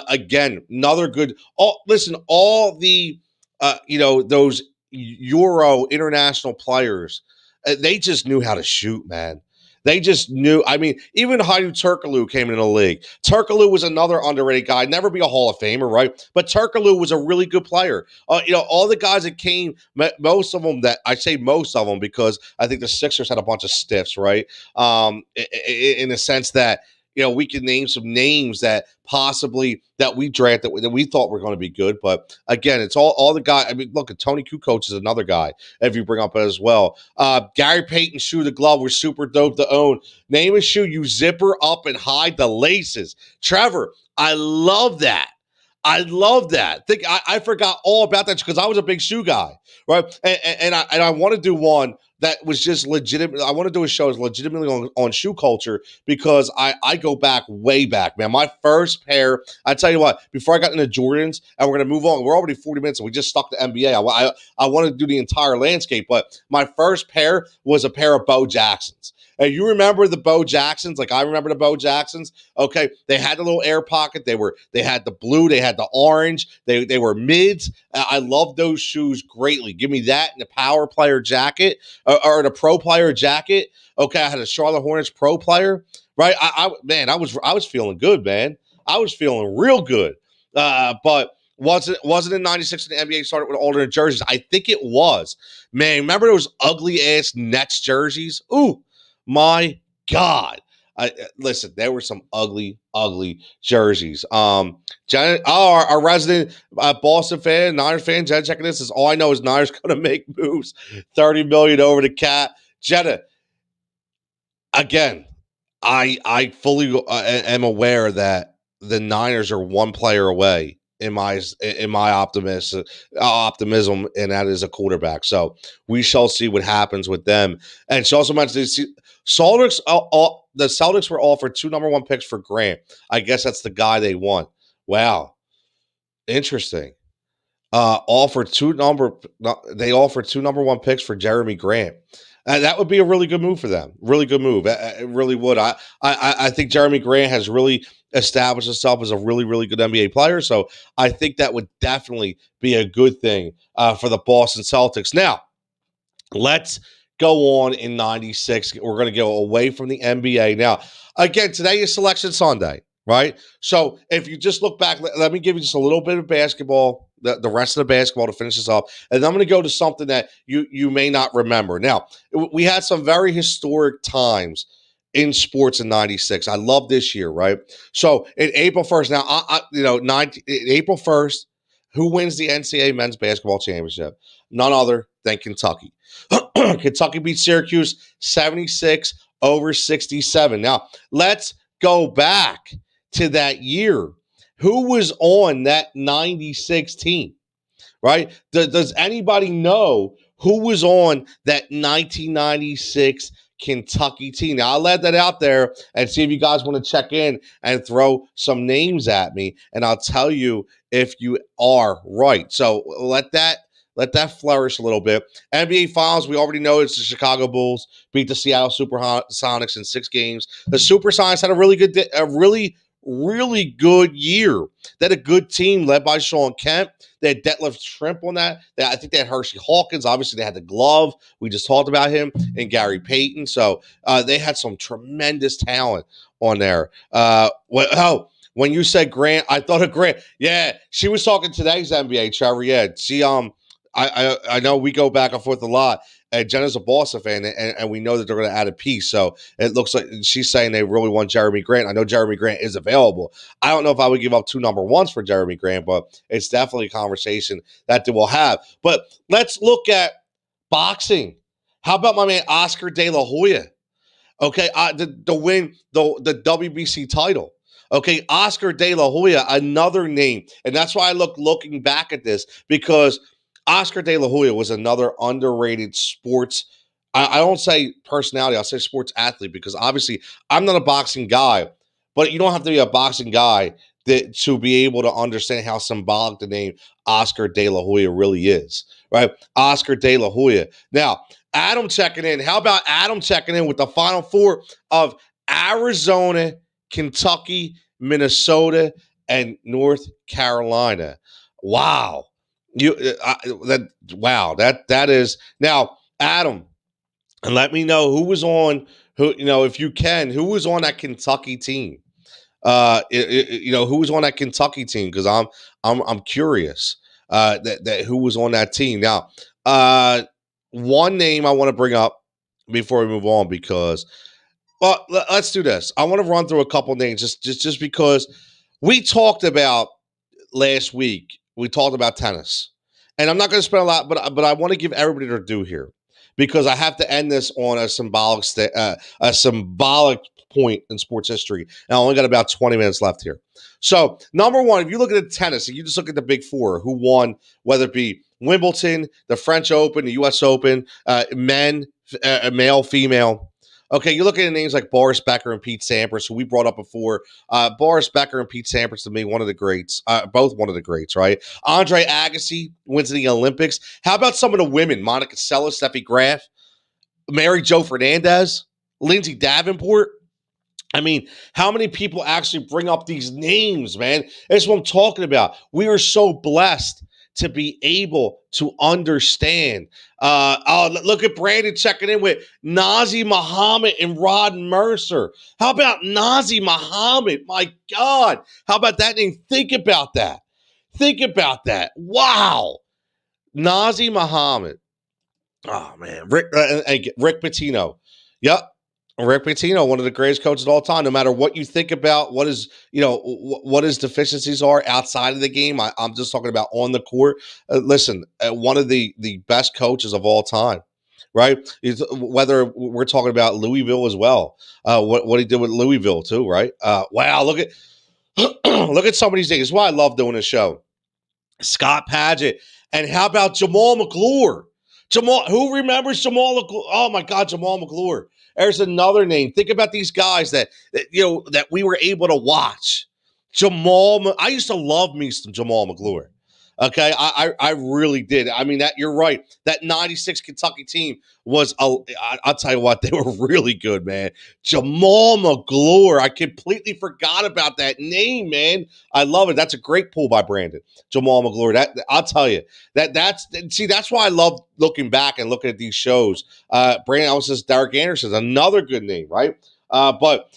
again, another good. All the, those Euro international players, they just knew how to shoot, man. They just knew. I mean, even Haidu Turkoglu came in the league. Turkoglu was another underrated guy. Never be a Hall of Famer, right? But Turkoglu was a really good player. All the guys that came, most of them that I say most of them because I think the Sixers had a bunch of stiffs, right? In the sense that we can name some names that possibly that we drafted that we thought were going to be good. But again, it's all the guy. I mean, look at Tony Kukoc is another guy, if you bring up as well. Gary Payton shoe the glove was super dope to own. Name a shoe you zipper up and hide the laces. Trevor, I love that. I love that. I forgot all about that because I was a big shoe guy, right? And I want to do one that was just legitimate. I want to do a show that's legitimately on shoe culture because I go back way back, man. My first pair, I tell you what, before I got into Jordans, and we're going to move on. We're already 40 minutes and we just stuck to NBA. I wanted to do the entire landscape, but my first pair was a pair of Bo Jacksons. And you remember the Bo Jacksons? Like I remember the Bo Jacksons. Okay, they had the little air pocket. They had the blue. They had the orange. They were mids. I love those shoes greatly. Give me that and the power player jacket or the pro player jacket. Okay, I had a Charlotte Hornets pro player. Right? I was feeling good, man. I was feeling real good. But wasn't in 96 when the NBA started with alternate jerseys? I think it was. Man, remember those ugly ass Nets jerseys? Ooh. My God. Listen, there were some ugly jerseys. Our resident Boston fan, Niners fan, Jen checking this is all I know is Niners going to make moves. $30 million over the cap. Jenna, again, I fully am aware that the Niners are one player away in my optimism, and that is a quarterback. So we shall see what happens with them. And she also mentioned the Celtics were offered 2 number 1 picks for Grant. I guess that's the guy they want. Wow, interesting. they offered two number one picks for Jeremy Grant. That would be a really good move for them. Really good move. It really would. I think Jeremy Grant has really established himself as a really, really good NBA player. So I think that would definitely be a good thing for the Boston Celtics. Now, let's go on in 96. We're going to go away from the NBA. Now, again, today is Selection Sunday, right? So if you just look back, let me give you just a little bit of basketball, the rest of the basketball to finish this up. And then I'm going to go to something that you may not remember. Now, we had some very historic times in sports in 96. I love this year, right? So in April 1st, now, April 1st, who wins the NCAA men's basketball championship? None other than Kentucky. Kentucky beat Syracuse 76-67. Now, let's go back to that year. Who was on that 96 team, right? Does anybody know who was on that 1996 Kentucky team? Now, I'll let that out there and see if you guys want to check in and throw some names at me, and I'll tell you if you are right. So let that flourish a little bit. NBA Finals, we already know it's the Chicago Bulls beat the Seattle Supersonics in 6 games. The Supersonics had a really good year. They had a good team led by Sean Kemp. They had Detlef Shrimp on that. I think they had Hershey Hawkins. Obviously, they had the glove. We just talked about him, and Gary Payton. So they had some tremendous talent on there. When you said Grant, I thought of Grant. Yeah, she was talking today's NBA, Trevor. Yeah, she I know we go back and forth a lot. And Jenna's a Boston fan, and we know that they're going to add a piece. So it looks like she's saying they really want Jeremy Grant. I know Jeremy Grant is available. I don't know if I would give up 2 number ones for Jeremy Grant, but it's definitely a conversation that they will have. But let's look at boxing. How about my man Oscar De La Hoya? Okay, to win the WBC title. Okay, Oscar De La Hoya, another name. And that's why I looking back at this, because Oscar De La Hoya was another underrated sports. I don't say personality, I'll say sports athlete, because obviously I'm not a boxing guy, but you don't have to be a boxing guy to be able to understand how symbolic the name Oscar De La Hoya really is, right? Oscar De La Hoya. Now, Adam checking in. How about Adam checking in with the Final Four of Arizona, Kentucky, Minnesota, and North Carolina? Wow. That is now, Adam, and let me know who was on, if you can, who was on that Kentucky team. Who was on that Kentucky team, because I'm curious that who was on that team. Now, one name I want to bring up before we move on, because let's do this. I want to run through a couple names just because we talked about last week. We talked about tennis, and I'm not going to spend a lot, but I want to give everybody their due here, because I have to end this on a symbolic point in sports history. And I only got about 20 minutes left here. So, number one, if you look at the tennis, and you just look at the big four who won, whether it be Wimbledon, the French Open, the U.S. Open, male, female. Okay, you look at names like Boris Becker and Pete Sampras, who we brought up before. Boris Becker and Pete Sampras, to me, one of the greats, both one of the greats, right? Andre Agassi wins the Olympics. How about some of the women? Monica Seles, Steffi Graf, Mary Jo Fernandez, Lindsay Davenport. I mean, how many people actually bring up these names, man? That's what I'm talking about. We are so blessed to be able to understand. Look at Brandon checking in with Nazi Muhammad and Rod Mercer. How about Nazi Muhammad? My God. How about that name? Think about that. Wow. Nazi Muhammad. Oh, man. Rick Pitino. Yep. Rick Pitino, one of the greatest coaches of all time. No matter what you think about what his deficiencies are outside of the game, I'm just talking about on the court. Listen, one of the best coaches of all time, right? Whether we're talking about Louisville as well, what he did with Louisville too, right? Wow, look at look at some of these things. This is why I love doing this show. Scott Padgett, and how about Jamal McClure? Who remembers Jamal McClure? Oh my God, Jamal McClure. There's another name. Think about these guys that we were able to watch. I used to love me some Jamal McClure. Okay, I really did. I mean, that you're right. That '96 Kentucky team was I'll tell you what, they were really good, man. Jamal McGlure, I completely forgot about that name, man. I love it. That's a great pull by Brandon. Jamal McGlure. That I'll tell you that's why I love looking back and looking at these shows. Brandon also says Derek Anderson's another good name, right? But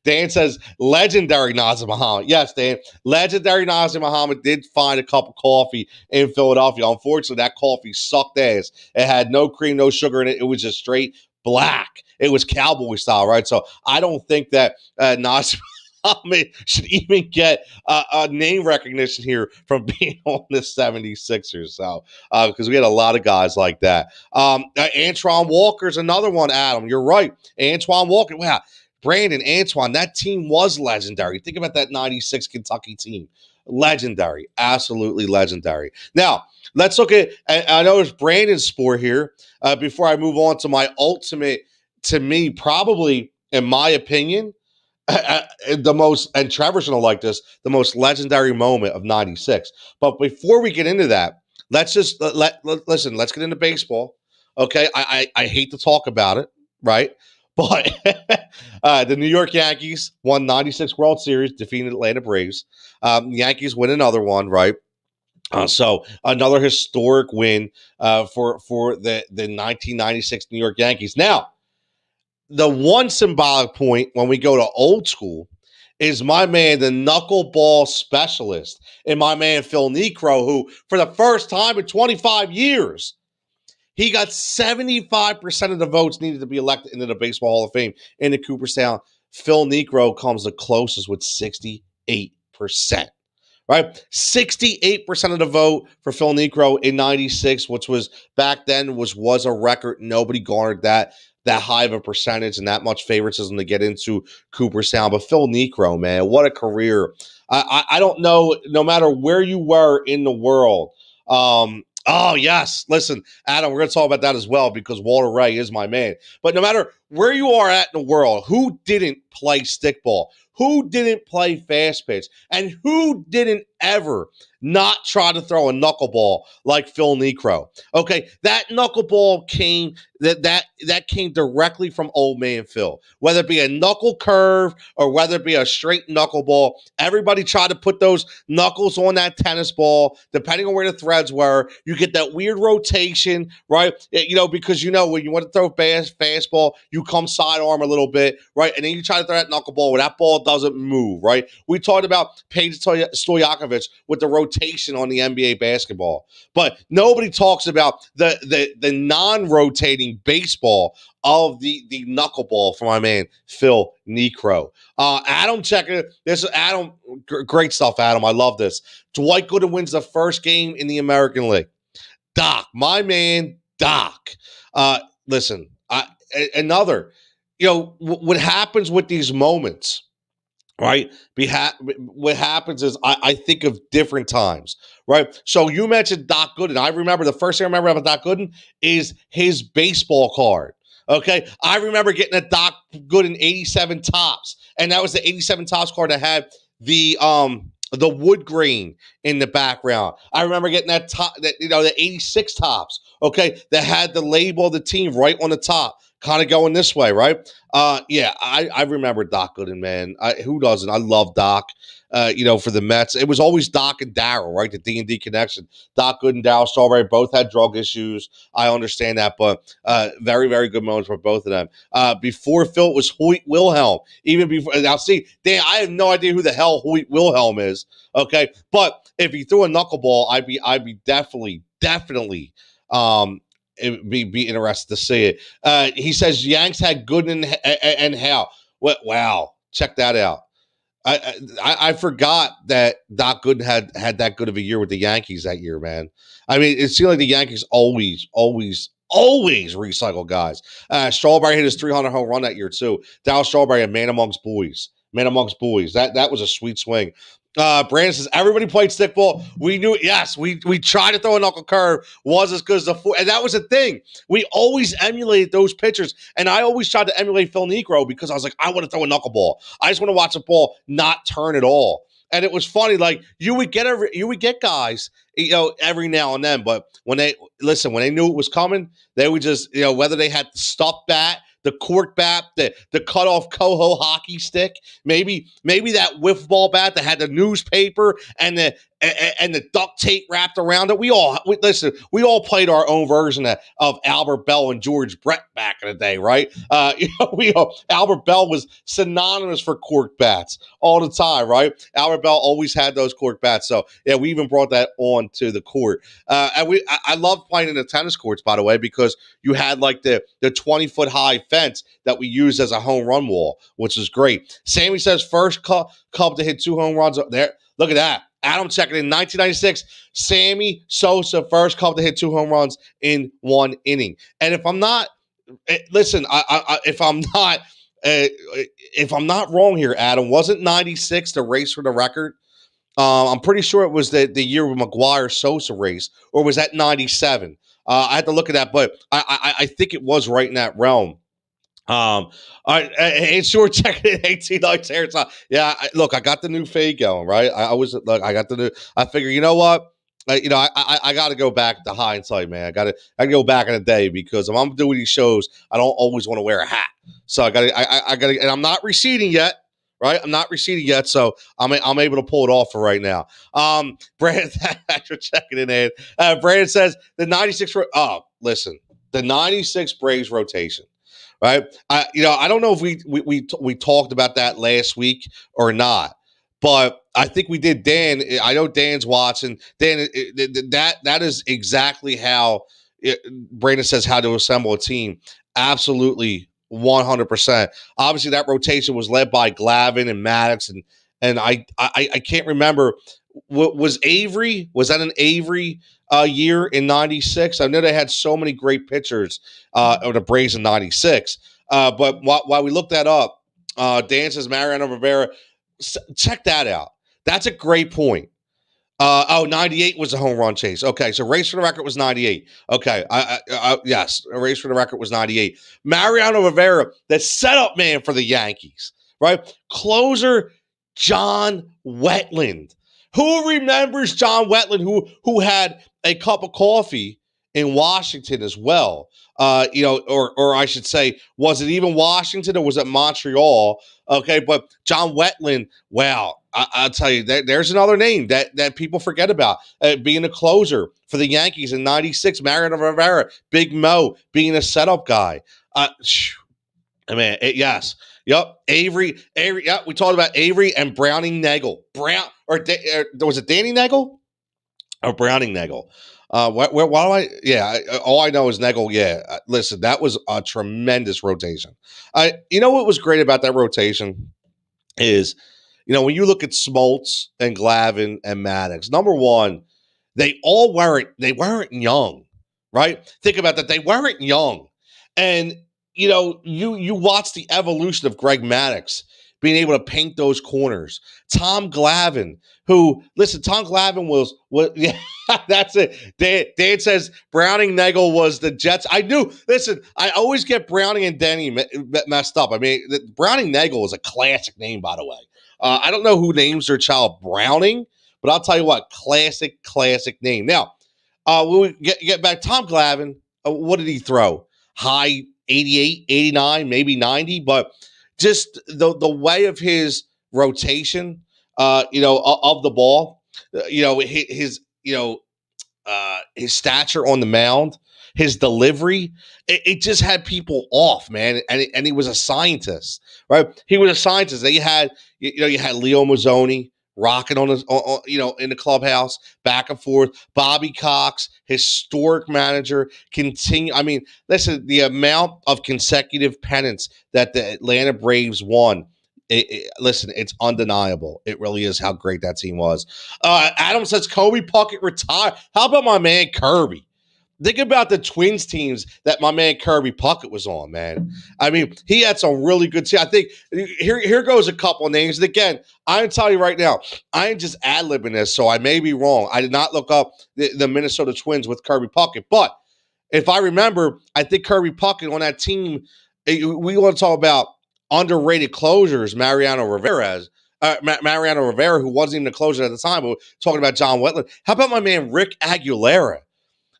Dan says legendary Nazir Muhammad. Yes, Dan, legendary Nazir Muhammad did find a cup of coffee in Philadelphia. Unfortunately, that coffee sucked ass. It had no cream, no sugar in it. It was just straight black. It was cowboy style, right? So I don't think that Nazir Muhammad should even get a name recognition here from being on the 76ers. So, because we had a lot of guys like that. Antoine Walker's another one, Adam. You're right. Antoine Walker. Wow. Brandon, Antoine, that team was legendary. Think about that 96 Kentucky team. Legendary. Absolutely legendary. Now, let's look at, I know it's Brandon's sport here. Before I move on to my ultimate, to me, probably, in my opinion, the most, and Trevor's going to like this, the most legendary moment of 96. But before we get into that, let's just, listen, let's get into baseball. Okay, I hate to talk about it, right? But the New York Yankees won 96 World Series, defeated Atlanta Braves. Yankees win another one, right? So another historic win for the 1996 New York Yankees. Now, the one symbolic point when we go to old school is my man, the knuckleball specialist, and my man Phil Necro, who for the first time in 25 years, he got 75% of the votes needed to be elected into the Baseball Hall of Fame in the Cooperstown. Phil Necro comes the closest with 68%. Right? 68% of the vote for Phil Necro in 96, which was back then was a record. Nobody garnered that high of a percentage and that much favoritism to get into Cooperstown. But Phil Necro, man, what a career. I don't know, no matter where you were in the world. Oh, yes. Listen, Adam, we're going to talk about that as well because Walter Ray is my man. But no matter where you are at in the world, who didn't play stickball? Who didn't play fast pitch? And who didn't ever not try to throw a knuckleball like Phil Necro? Okay, that knuckleball came that came directly from old man Phil. Whether it be a knuckle curve or whether it be a straight knuckleball, everybody tried to put those knuckles on that tennis ball, depending on where the threads were. You get that weird rotation, right? Because when you want to throw fastball, you come sidearm a little bit, right? And then you try to throw that knuckleball where that ball doesn't move, right? We talked about Paige Stojakovic with the rotation on the NBA basketball, but nobody talks about the non-rotating baseball of the knuckleball for my man Phil Necro. Adam, check it. This is Adam. Great stuff, Adam. I love this. Dwight Gooden wins the first game in the American League. Doc, my man, Doc. Listen, another. What happens with these moments, right? What happens is I think of different times, right? So you mentioned Doc Gooden. I remember the first thing I remember about Doc Gooden is his baseball card. Okay, I remember getting a Doc Gooden 87 Tops, and that was the 87 Tops card that had the wood grain in the background. I remember getting that the 86 Tops, okay, that had the label of the team right on the top, kind of going this way, right? I remember Doc Gooden, man. Who doesn't? I love Doc. For the Mets, it was always Doc and Darryl, right? The D&D connection. Doc Gooden, Darryl Strawberry both had drug issues. I understand that, but very, very good moments for both of them. Before Phil, it was Hoyt Wilhelm. Even before, now see, Dan, I have no idea who the hell Hoyt Wilhelm is. Okay, but if he threw a knuckleball, I'd be definitely. It'd be interested to see it. He says Yanks had Gooden and Hal. Wow, check that out. I forgot that Doc Gooden had that good of a year with the Yankees that year, man. I mean, it seemed like the Yankees always recycle guys. Strawberry hit his 300 home run that year too. Dallas Strawberry, a man amongst boys. Man amongst boys. That was a sweet swing. Brandon says everybody played stickball. We knew, yes, we tried to throw a knuckle curve, was as good as and that was the thing. We always emulated those pitchers, and I always tried to emulate Phil Necro because I was like, I want to throw a knuckleball. I just want to watch the ball not turn at all. And it was funny, like you would get guys, every now and then, but when they knew it was coming, they would just, whether they had the stuff bat, the cork bat, the cut off coho hockey stick, maybe that whiff ball bat that had the newspaper and the duct tape wrapped around it. Listen. We all played our own version of Albert Bell and George Brett back in the day, right? Albert Bell was synonymous for cork bats all the time, right? Albert Bell always had those cork bats. So yeah, we even brought that on to the court. I love playing in the tennis courts, by the way, because you had like the 20-foot high fence that we used as a home run wall, which is great. Sammy says first Cub to hit 2 home runs there. Look at that. Adam checking in 1996. Sammy Sosa first Cub to hit 2 home runs in 1 inning. And if I'm not, listen, if I'm not wrong here, Adam, wasn't 96 the race for the record? I'm pretty sure it was the year with McGuire Sosa race, or was that 97? I had to look at that, but I think it was right in that realm. All right, hey, sure, check it. 18 likes here. Yeah, look, I got the new fade going, right? I got the new. I figure, you know what? I got to go back to hindsight, man. I go back in the day because if I'm doing these shows, I don't always want to wear a hat. So I got to, and I'm not receding yet, right? I'm not receding yet, so I'm able to pull it off for right now. Brandon, thanks for checking in, Ed. Brandon says the 96. Listen, the 96 Braves rotation. Right, I don't know if we talked about that last week or not, but I think we did. Dan, I know Dan's watching. Dan, that is exactly how Brandon says how to assemble a team. Absolutely, 100%. Obviously, that rotation was led by Glavine and Maddox, and I can't remember. Was Avery? Was that an Avery year in '96? I know they had so many great pitchers of the Braves in '96. But while we look that up, Dan says Mariano Rivera. Check that out. That's a great point. 98 was a home run chase. Okay, so race for the record was 98. Okay, yes, a race for the record was 98. Mariano Rivera, the setup man for the Yankees, right? Closer John Wetland. Who remembers John Wetland, who had a cup of coffee in Washington as well? Or I should say, was it even Washington or was it Montreal? Okay, but John Wetland, wow, I'll tell you, there's another name that people forget about, being a closer for the Yankees in '96. Mariano Rivera, Big Mo, being a setup guy. Yes. Yep. Avery. Yep. We talked about Avery and Browning Nagel. Was it Danny Nagel or Browning Nagel? Why do I? Yeah. All I know is Nagel. Yeah. Listen, that was a tremendous rotation. You know what was great about that rotation is, when you look at Smoltz and Glavine and Maddox, number one, they weren't young, right? Think about that. They weren't young. And you watch the evolution of Greg Maddux being able to paint those corners. Tom Glavine, Tom Glavine was yeah, that's it. Dan says Browning Nagel was the Jets. I knew. Listen, I always get Browning and Denny messed up. I mean, Browning Nagel is a classic name, by the way. I don't know who names their child Browning, but I'll tell you what, classic name. Now, when we get back, Tom Glavine, what did he throw? High 88, 89, maybe 90, but just the way of his rotation, of the ball, his stature on the mound, his delivery, it just had people off, man. And he was a scientist, right? He was a scientist. You had Leo Mazzoni rocking in the clubhouse, back and forth. Bobby Cox, historic manager, continue. I mean, listen, the amount of consecutive pennants that the Atlanta Braves won. Listen, it's undeniable. It really is how great that team was. Adam says Kobe Puckett retired. How about my man Kirby? Think about the Twins teams that my man Kirby Puckett was on, man. I mean, he had some really good teams. I think here goes a couple names. And again, I'm telling you right now, I ain't just ad-libbing this, so I may be wrong. I did not look up the Minnesota Twins with Kirby Puckett. But if I remember, I think Kirby Puckett on that team, we want to talk about underrated closers, Mariano Rivera. Mariano Rivera, who wasn't even a closer at the time, but talking about John Wetland. How about my man Rick Aguilera?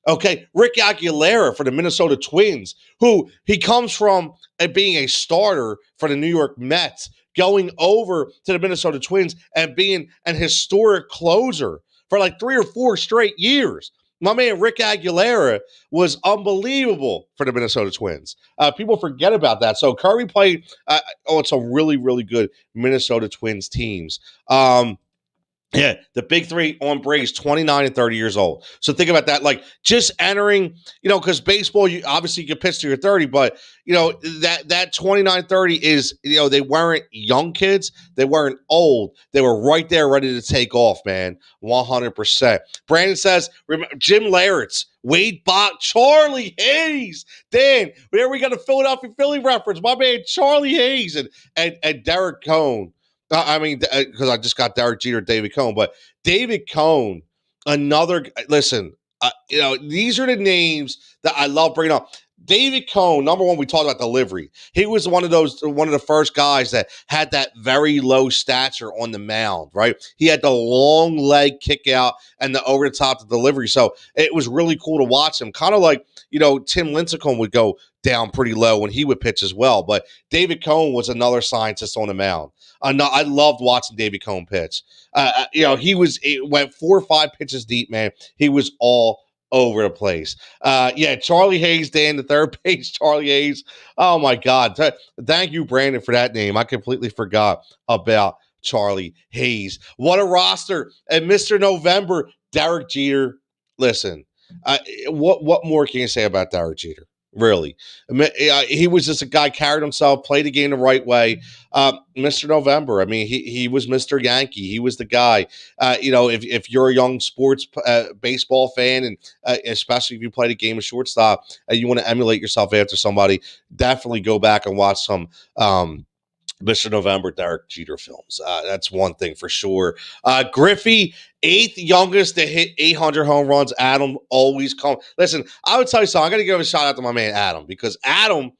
Okay, Rick Aguilera for the Minnesota Twins, who he comes from being a starter for the New York Mets, going over to the Minnesota Twins and being an historic closer for like 3 or 4 straight years. My man Rick Aguilera was unbelievable for the Minnesota Twins. People forget about that. So Kirby played on some really, really good Minnesota Twins teams. Yeah, the big three on Braves, 29 and 30 years old. So think about that. Like just entering, because baseball, you obviously you can pitch to your 30, but that 29, 30 is, they weren't young kids, they weren't old. They were right there ready to take off, man. 100%. Brandon says, Jim Leyritz, Wade Bach, Charlie Hayes. Dan, there we got a Philadelphia Philly reference. My man Charlie Hayes and Derek Cohn. Because I just got Derek Jeter, David Cohn, but David Cohn, listen, these are the names that I love bringing up. David Cohn, number one, we talked about delivery. He was one of the first guys that had that very low stature on the mound, right? He had the long leg kick out and the over the top delivery. So it was really cool to watch him. Kind of like, Tim Lincecum would go down pretty low when he would pitch as well. But David Cohn was another scientist on the mound. I loved watching David Cohn pitch. He went 4 or 5 pitches deep, man. He was all over the place. Charlie Hayes, Dan, the third base, Charlie Hayes. Oh my God. Thank you, Brandon, for that name. I completely forgot about Charlie Hayes. What a roster. And Mr. November, Derek Jeter. Listen, what more can you say about Derek Jeter? Really, he was just a guy, carried himself, played the game the right way. Mr. November, he was Mr. Yankee. He was the guy. If you're a young sports baseball fan, and especially if you play the game of shortstop, and you want to emulate yourself after somebody, definitely go back and watch some Mr. November, Derek Jeter films. That's one thing for sure. Griffey, 8th youngest to hit 800 home runs. Adam always come. Listen, I would tell you something. I got to give a shout out to my man Adam, because Adam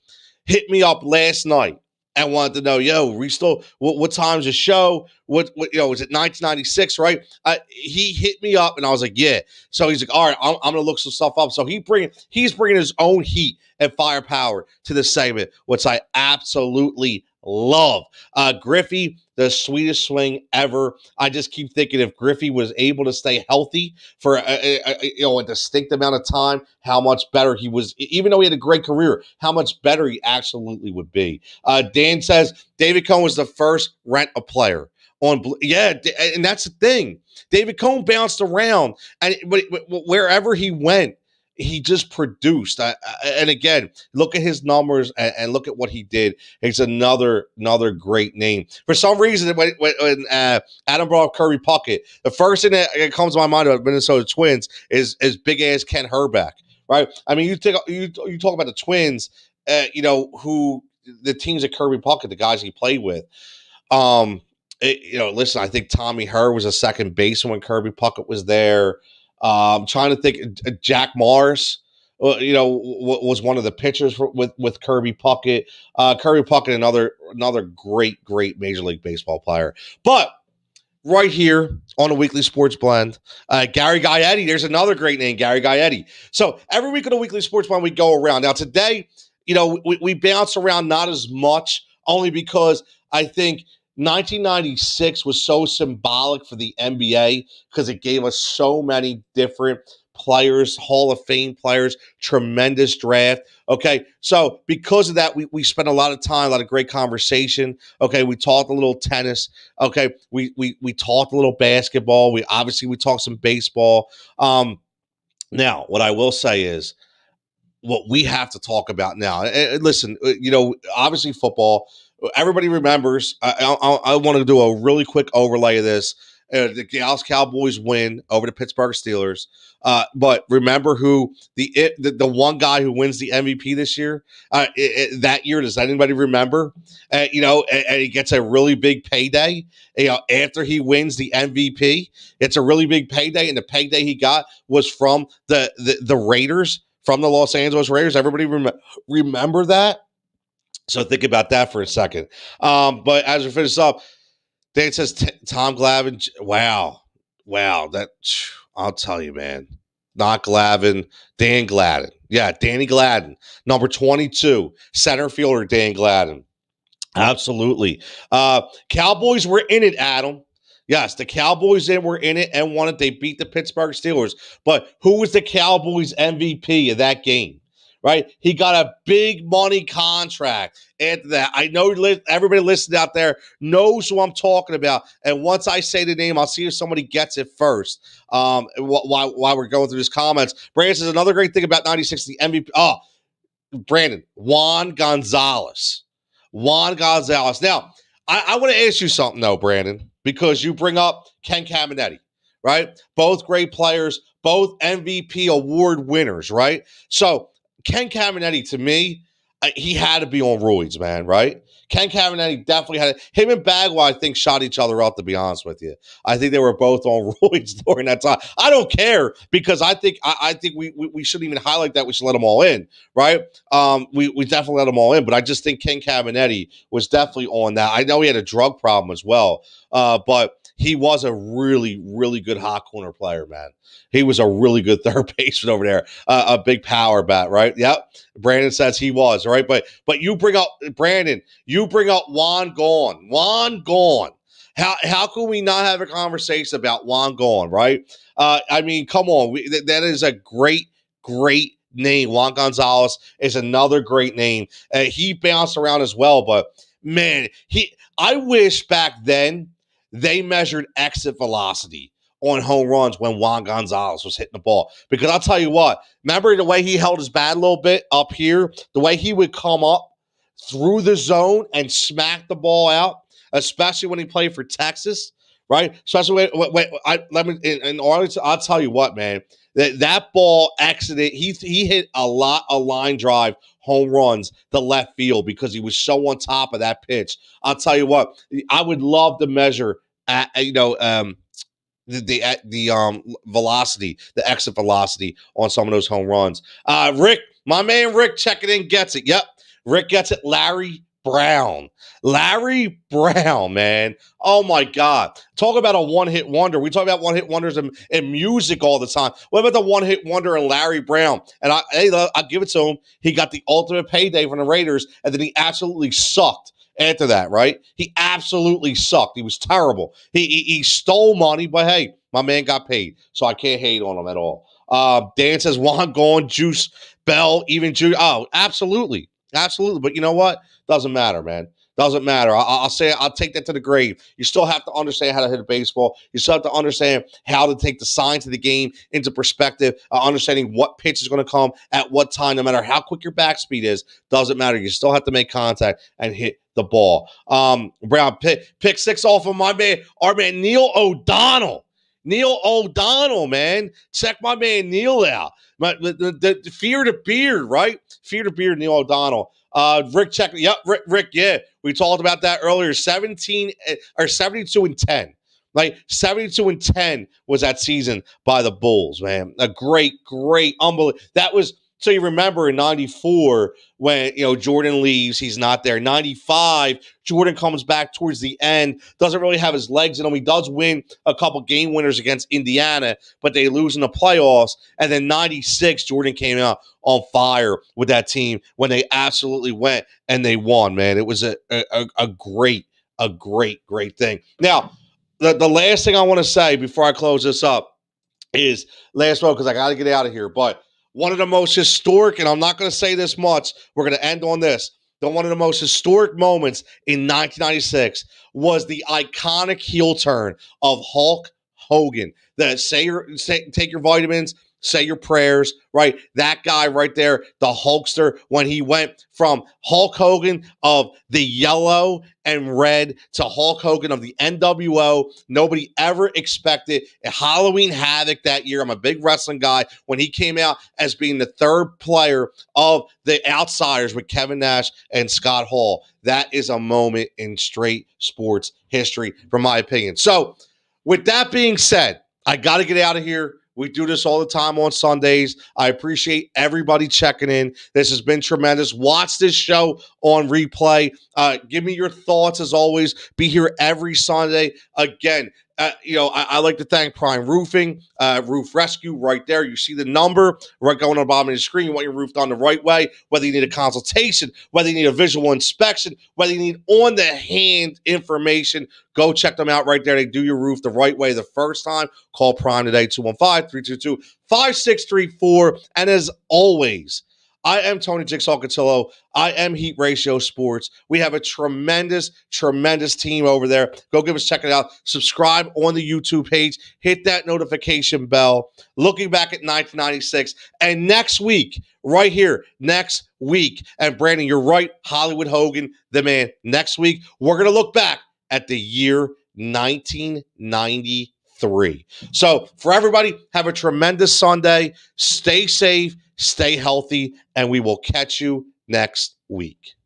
hit me up last night and wanted to know, we still, what time's the show? What is it 1996, right? He hit me up and I was like, yeah. So he's like, all right, I'm going to look some stuff up. So he's bringing his own heat and firepower to the segment, which I absolutely love. Griffey, the sweetest swing ever. I just keep thinking, if Griffey was able to stay healthy for a distinct amount of time, how much better he was. Even though he had a great career, how much better he absolutely would be. Dan says David Cohn was the first rent-a-player on. And that's the thing. David Cohn bounced around, but wherever he went, he just produced. And again, look at his numbers and look at what he did. It's another great name. For some reason, when Adam brought up Kirby Puckett, the first thing that comes to my mind about Minnesota Twins is big ass Ken Herbeck, right? You talk about the Twins, who the teams that Kirby Puckett, the guys he played with. Listen, I think Tommy Herr was a second baseman when Kirby Puckett was there. I'm trying to think. Jack Morris, was one of the pitchers with Kirby Puckett. Kirby Puckett, another great Major League Baseball player. But right here on the Weekly Sports Blend, Gary Gaetti. There's another great name, Gary Gaetti. So every week on the Weekly Sports Blend, we go around. Now today, we bounce around not as much, only because I think 1996 was so symbolic for the NBA because it gave us so many different players, Hall of Fame players, tremendous draft. Okay, so because of that, we spent a lot of time, a lot of great conversation. Okay, we talked a little tennis. Okay, we talked a little basketball. We talked some baseball. Now, what I will say is, what we have to talk about now. And listen, obviously football. Everybody remembers. I want to do a really quick overlay of this. The Dallas Cowboys win over the Pittsburgh Steelers. But remember who the one guy who wins the MVP this year? That year, does anybody remember? And he gets a really big payday. After he wins the MVP, it's a really big payday, and the payday he got was from the Raiders, from the Los Angeles Raiders. Everybody remember that? So think about that for a second. But as we finish up, Dan says Tom Glavine. Wow. That I'll tell you, man. Not Glavine, Dan Gladden. Yeah, Danny Gladden, number 22, center fielder Dan Gladden. Absolutely. Cowboys were in it, Adam. Yes, the Cowboys were in it and won it. They beat the Pittsburgh Steelers. But who was the Cowboys MVP of that game? Right? He got a big money contract. After that, I know everybody listening out there knows who I'm talking about. And once I say the name, I'll see if somebody gets it first. While we're going through these comments, Brandon says another great thing about '96, the MVP. Oh, Brandon, Juan Gonzalez. Juan Gonzalez. Now, I want to ask you something, though, Brandon, because you bring up Ken Caminetti, right? Both great players, both MVP award winners, right? So, Ken Caminetti, to me, he had to be on roids, man, right? Ken Caminetti definitely had it. Him and Bagwell, I think, shot each other up, to be honest with you. I think they were both on roids during that time. I don't care because I think we shouldn't even highlight that. We should let them all in, right? We definitely let them all in, but I just think Ken Caminetti was definitely on that. I know he had a drug problem as well, but he was a really, really good hot corner player, man. He was a really good third baseman over there, a big power bat, right? Yep. Brandon says he was, right? But you bring up Brandon, you bring up Juan Gone. Juan Gone. How can we not have a conversation about Juan Gone, right? I mean, come on. That is a great name. Juan Gonzalez is another great name. He bounced around as well, but man, I wish back then they measured exit velocity on home runs when Juan Gonzalez was hitting the ball. Because I'll tell you what, remember the way he held his bat a little bit up here? The way he would come up through the zone and smack the ball out, especially when he played for Texas, right? Especially I'll tell you what, man, that ball exited. He hit a lot of line drive home runs to left field because he was so on top of that pitch. I'll tell you what, I would love to measure the velocity, the exit velocity on some of those home runs. Rick, my man Rick checking in gets it. Yep. Rick gets it. Larry Brown, man. Oh my God. Talk about a one-hit wonder. We talk about one-hit wonders in music all the time. What about the one-hit wonder in Larry Brown? And I'll give it to him. He got the ultimate payday from the Raiders, and then he absolutely sucked after that, right? He absolutely sucked. He was terrible. He stole money, but hey, my man got paid, so I can't hate on him at all. Dan says Juan Gone, Juice Bell, even Juice. Oh, absolutely. But you know what? Doesn't matter, man. Doesn't matter. I'll say I'll take that to the grave. You still have to understand how to hit a baseball. You still have to understand how to take the signs of the game into perspective, understanding what pitch is going to come at what time, no matter how quick your back speed is. Doesn't matter. You still have to make contact and hit the ball. Brown pick six off of our man Neil O'Donnell. Man. Check my man Neil out. The fear to beard, right? Fear to beard, Neil O'Donnell. Rick, check. Yep, Rick, yeah. We talked about that earlier. 72 and 10. Like 72-10 was that season by the Bulls, man. A great, unbelievable. That was, so you remember in 94 when, Jordan leaves, he's not there. 95, Jordan comes back towards the end, doesn't really have his legs in him. He does win a couple game winners against Indiana, but they lose in the playoffs. And then 96, Jordan came out on fire with that team when they absolutely went and they won, man. It was a great thing. Now, the last thing I want to say before I close this up is last one, because I got to get out of here, but one of the most historic, and I'm not going to say this much, we're going to end on this. One of the most historic moments in 1996 was the iconic heel turn of Hulk Hogan. Take your vitamins, say your prayers, right? That guy right there, the Hulkster, when he went from Hulk Hogan of the yellow and red to Hulk Hogan of the NWO. Nobody ever expected a Halloween Havoc that year. I'm a big wrestling guy. When he came out as being the third player of the Outsiders with Kevin Nash and Scott Hall, that is a moment in straight sports history, from my opinion. So with that being said, I got to get out of here. We do this all the time on Sundays. I appreciate everybody checking in. This has been tremendous. Watch this show on replay. Give me your thoughts as always. Be here every Sunday. Again, I like to thank Prime Roofing, Roof Rescue right there. You see the number right going on the bottom of the screen. You want your roof done the right way, whether you need a consultation, whether you need a visual inspection, whether you need on-the-hand information, go check them out right there. They do your roof the right way the first time. Call Prime today, 215-322-5634. And as always, I am Tony Jigsaw Cutillo. I am Heat Ratio Sports. We have a tremendous, tremendous team over there. Go give us check it out. Subscribe on the YouTube page. Hit that notification bell. Looking back at 1996. And next week, right here, next week. And Brandon, you're right. Hollywood Hogan, the man. Next week, we're going to look back at the year 1993. So for everybody, have a tremendous Sunday. Stay safe. Stay healthy, and we will catch you next week.